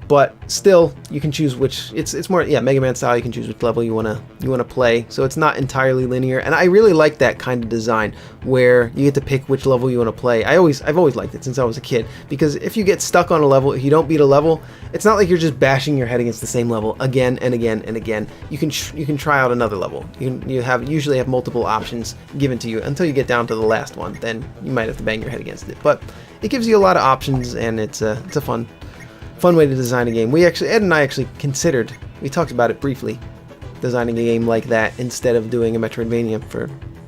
but still you can choose which. It's more, yeah, Mega Man style. You can choose which level you wanna play, so it's not entirely linear. And I really like that kind of design where you get to pick which level you want to play. I've always liked it since I was a kid, because if you get stuck on a level, if you don't beat a level, it's not like you're just bashing your head against the same level again and again and again. You can try out another level. You usually have multiple options given to you until you get down to the last one. Then you might have to bang your head against it, but it gives you a lot of options, and it's a fun way to design a game. Ed and I actually considered, we talked about it briefly, designing a game like that instead of doing a Metroidvania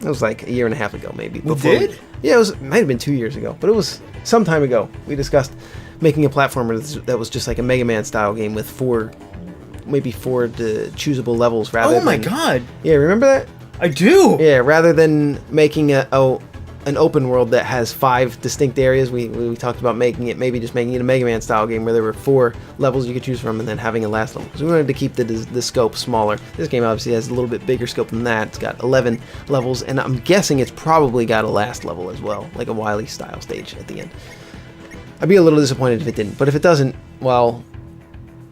it was like a year and a half ago maybe. We did? Yeah, it might have been 2 years ago, but it was some time ago. We discussed making a platformer that was just like a Mega Man style game with four choosable levels rather than... Oh my god! Yeah, remember that? I do! Yeah, rather than making an open world that has 5 distinct areas, we talked about making it a Mega Man style game where there were 4 levels you could choose from and then having a last level. Because we wanted to keep the scope smaller. This game obviously has a little bit bigger scope than that. It's got 11 levels, and I'm guessing it's probably got a last level as well, like a Wily style stage at the end. I'd be a little disappointed if it didn't, but if it doesn't, well,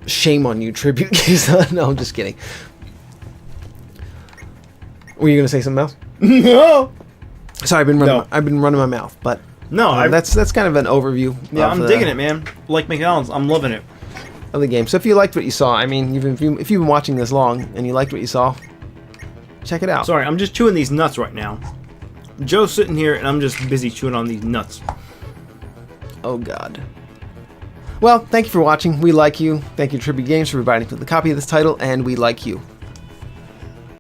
shame on you, Tribute Games. No, I'm just kidding. Were you going to say something else? No! Sorry, I've been running my mouth, but No, that's kind of an overview. Yeah, of I'm digging it, man. Like McDonald's, I'm loving it. Of the game. So if you liked what you saw, I mean, if you've been watching this long and you liked what you saw, check it out. Sorry, I'm just chewing these nuts right now. Joe's sitting here, and I'm just busy chewing on these nuts. Oh God. Well, thank you for watching. We like you. Thank you, Tribute Games, for providing the copy of this title, and we like you.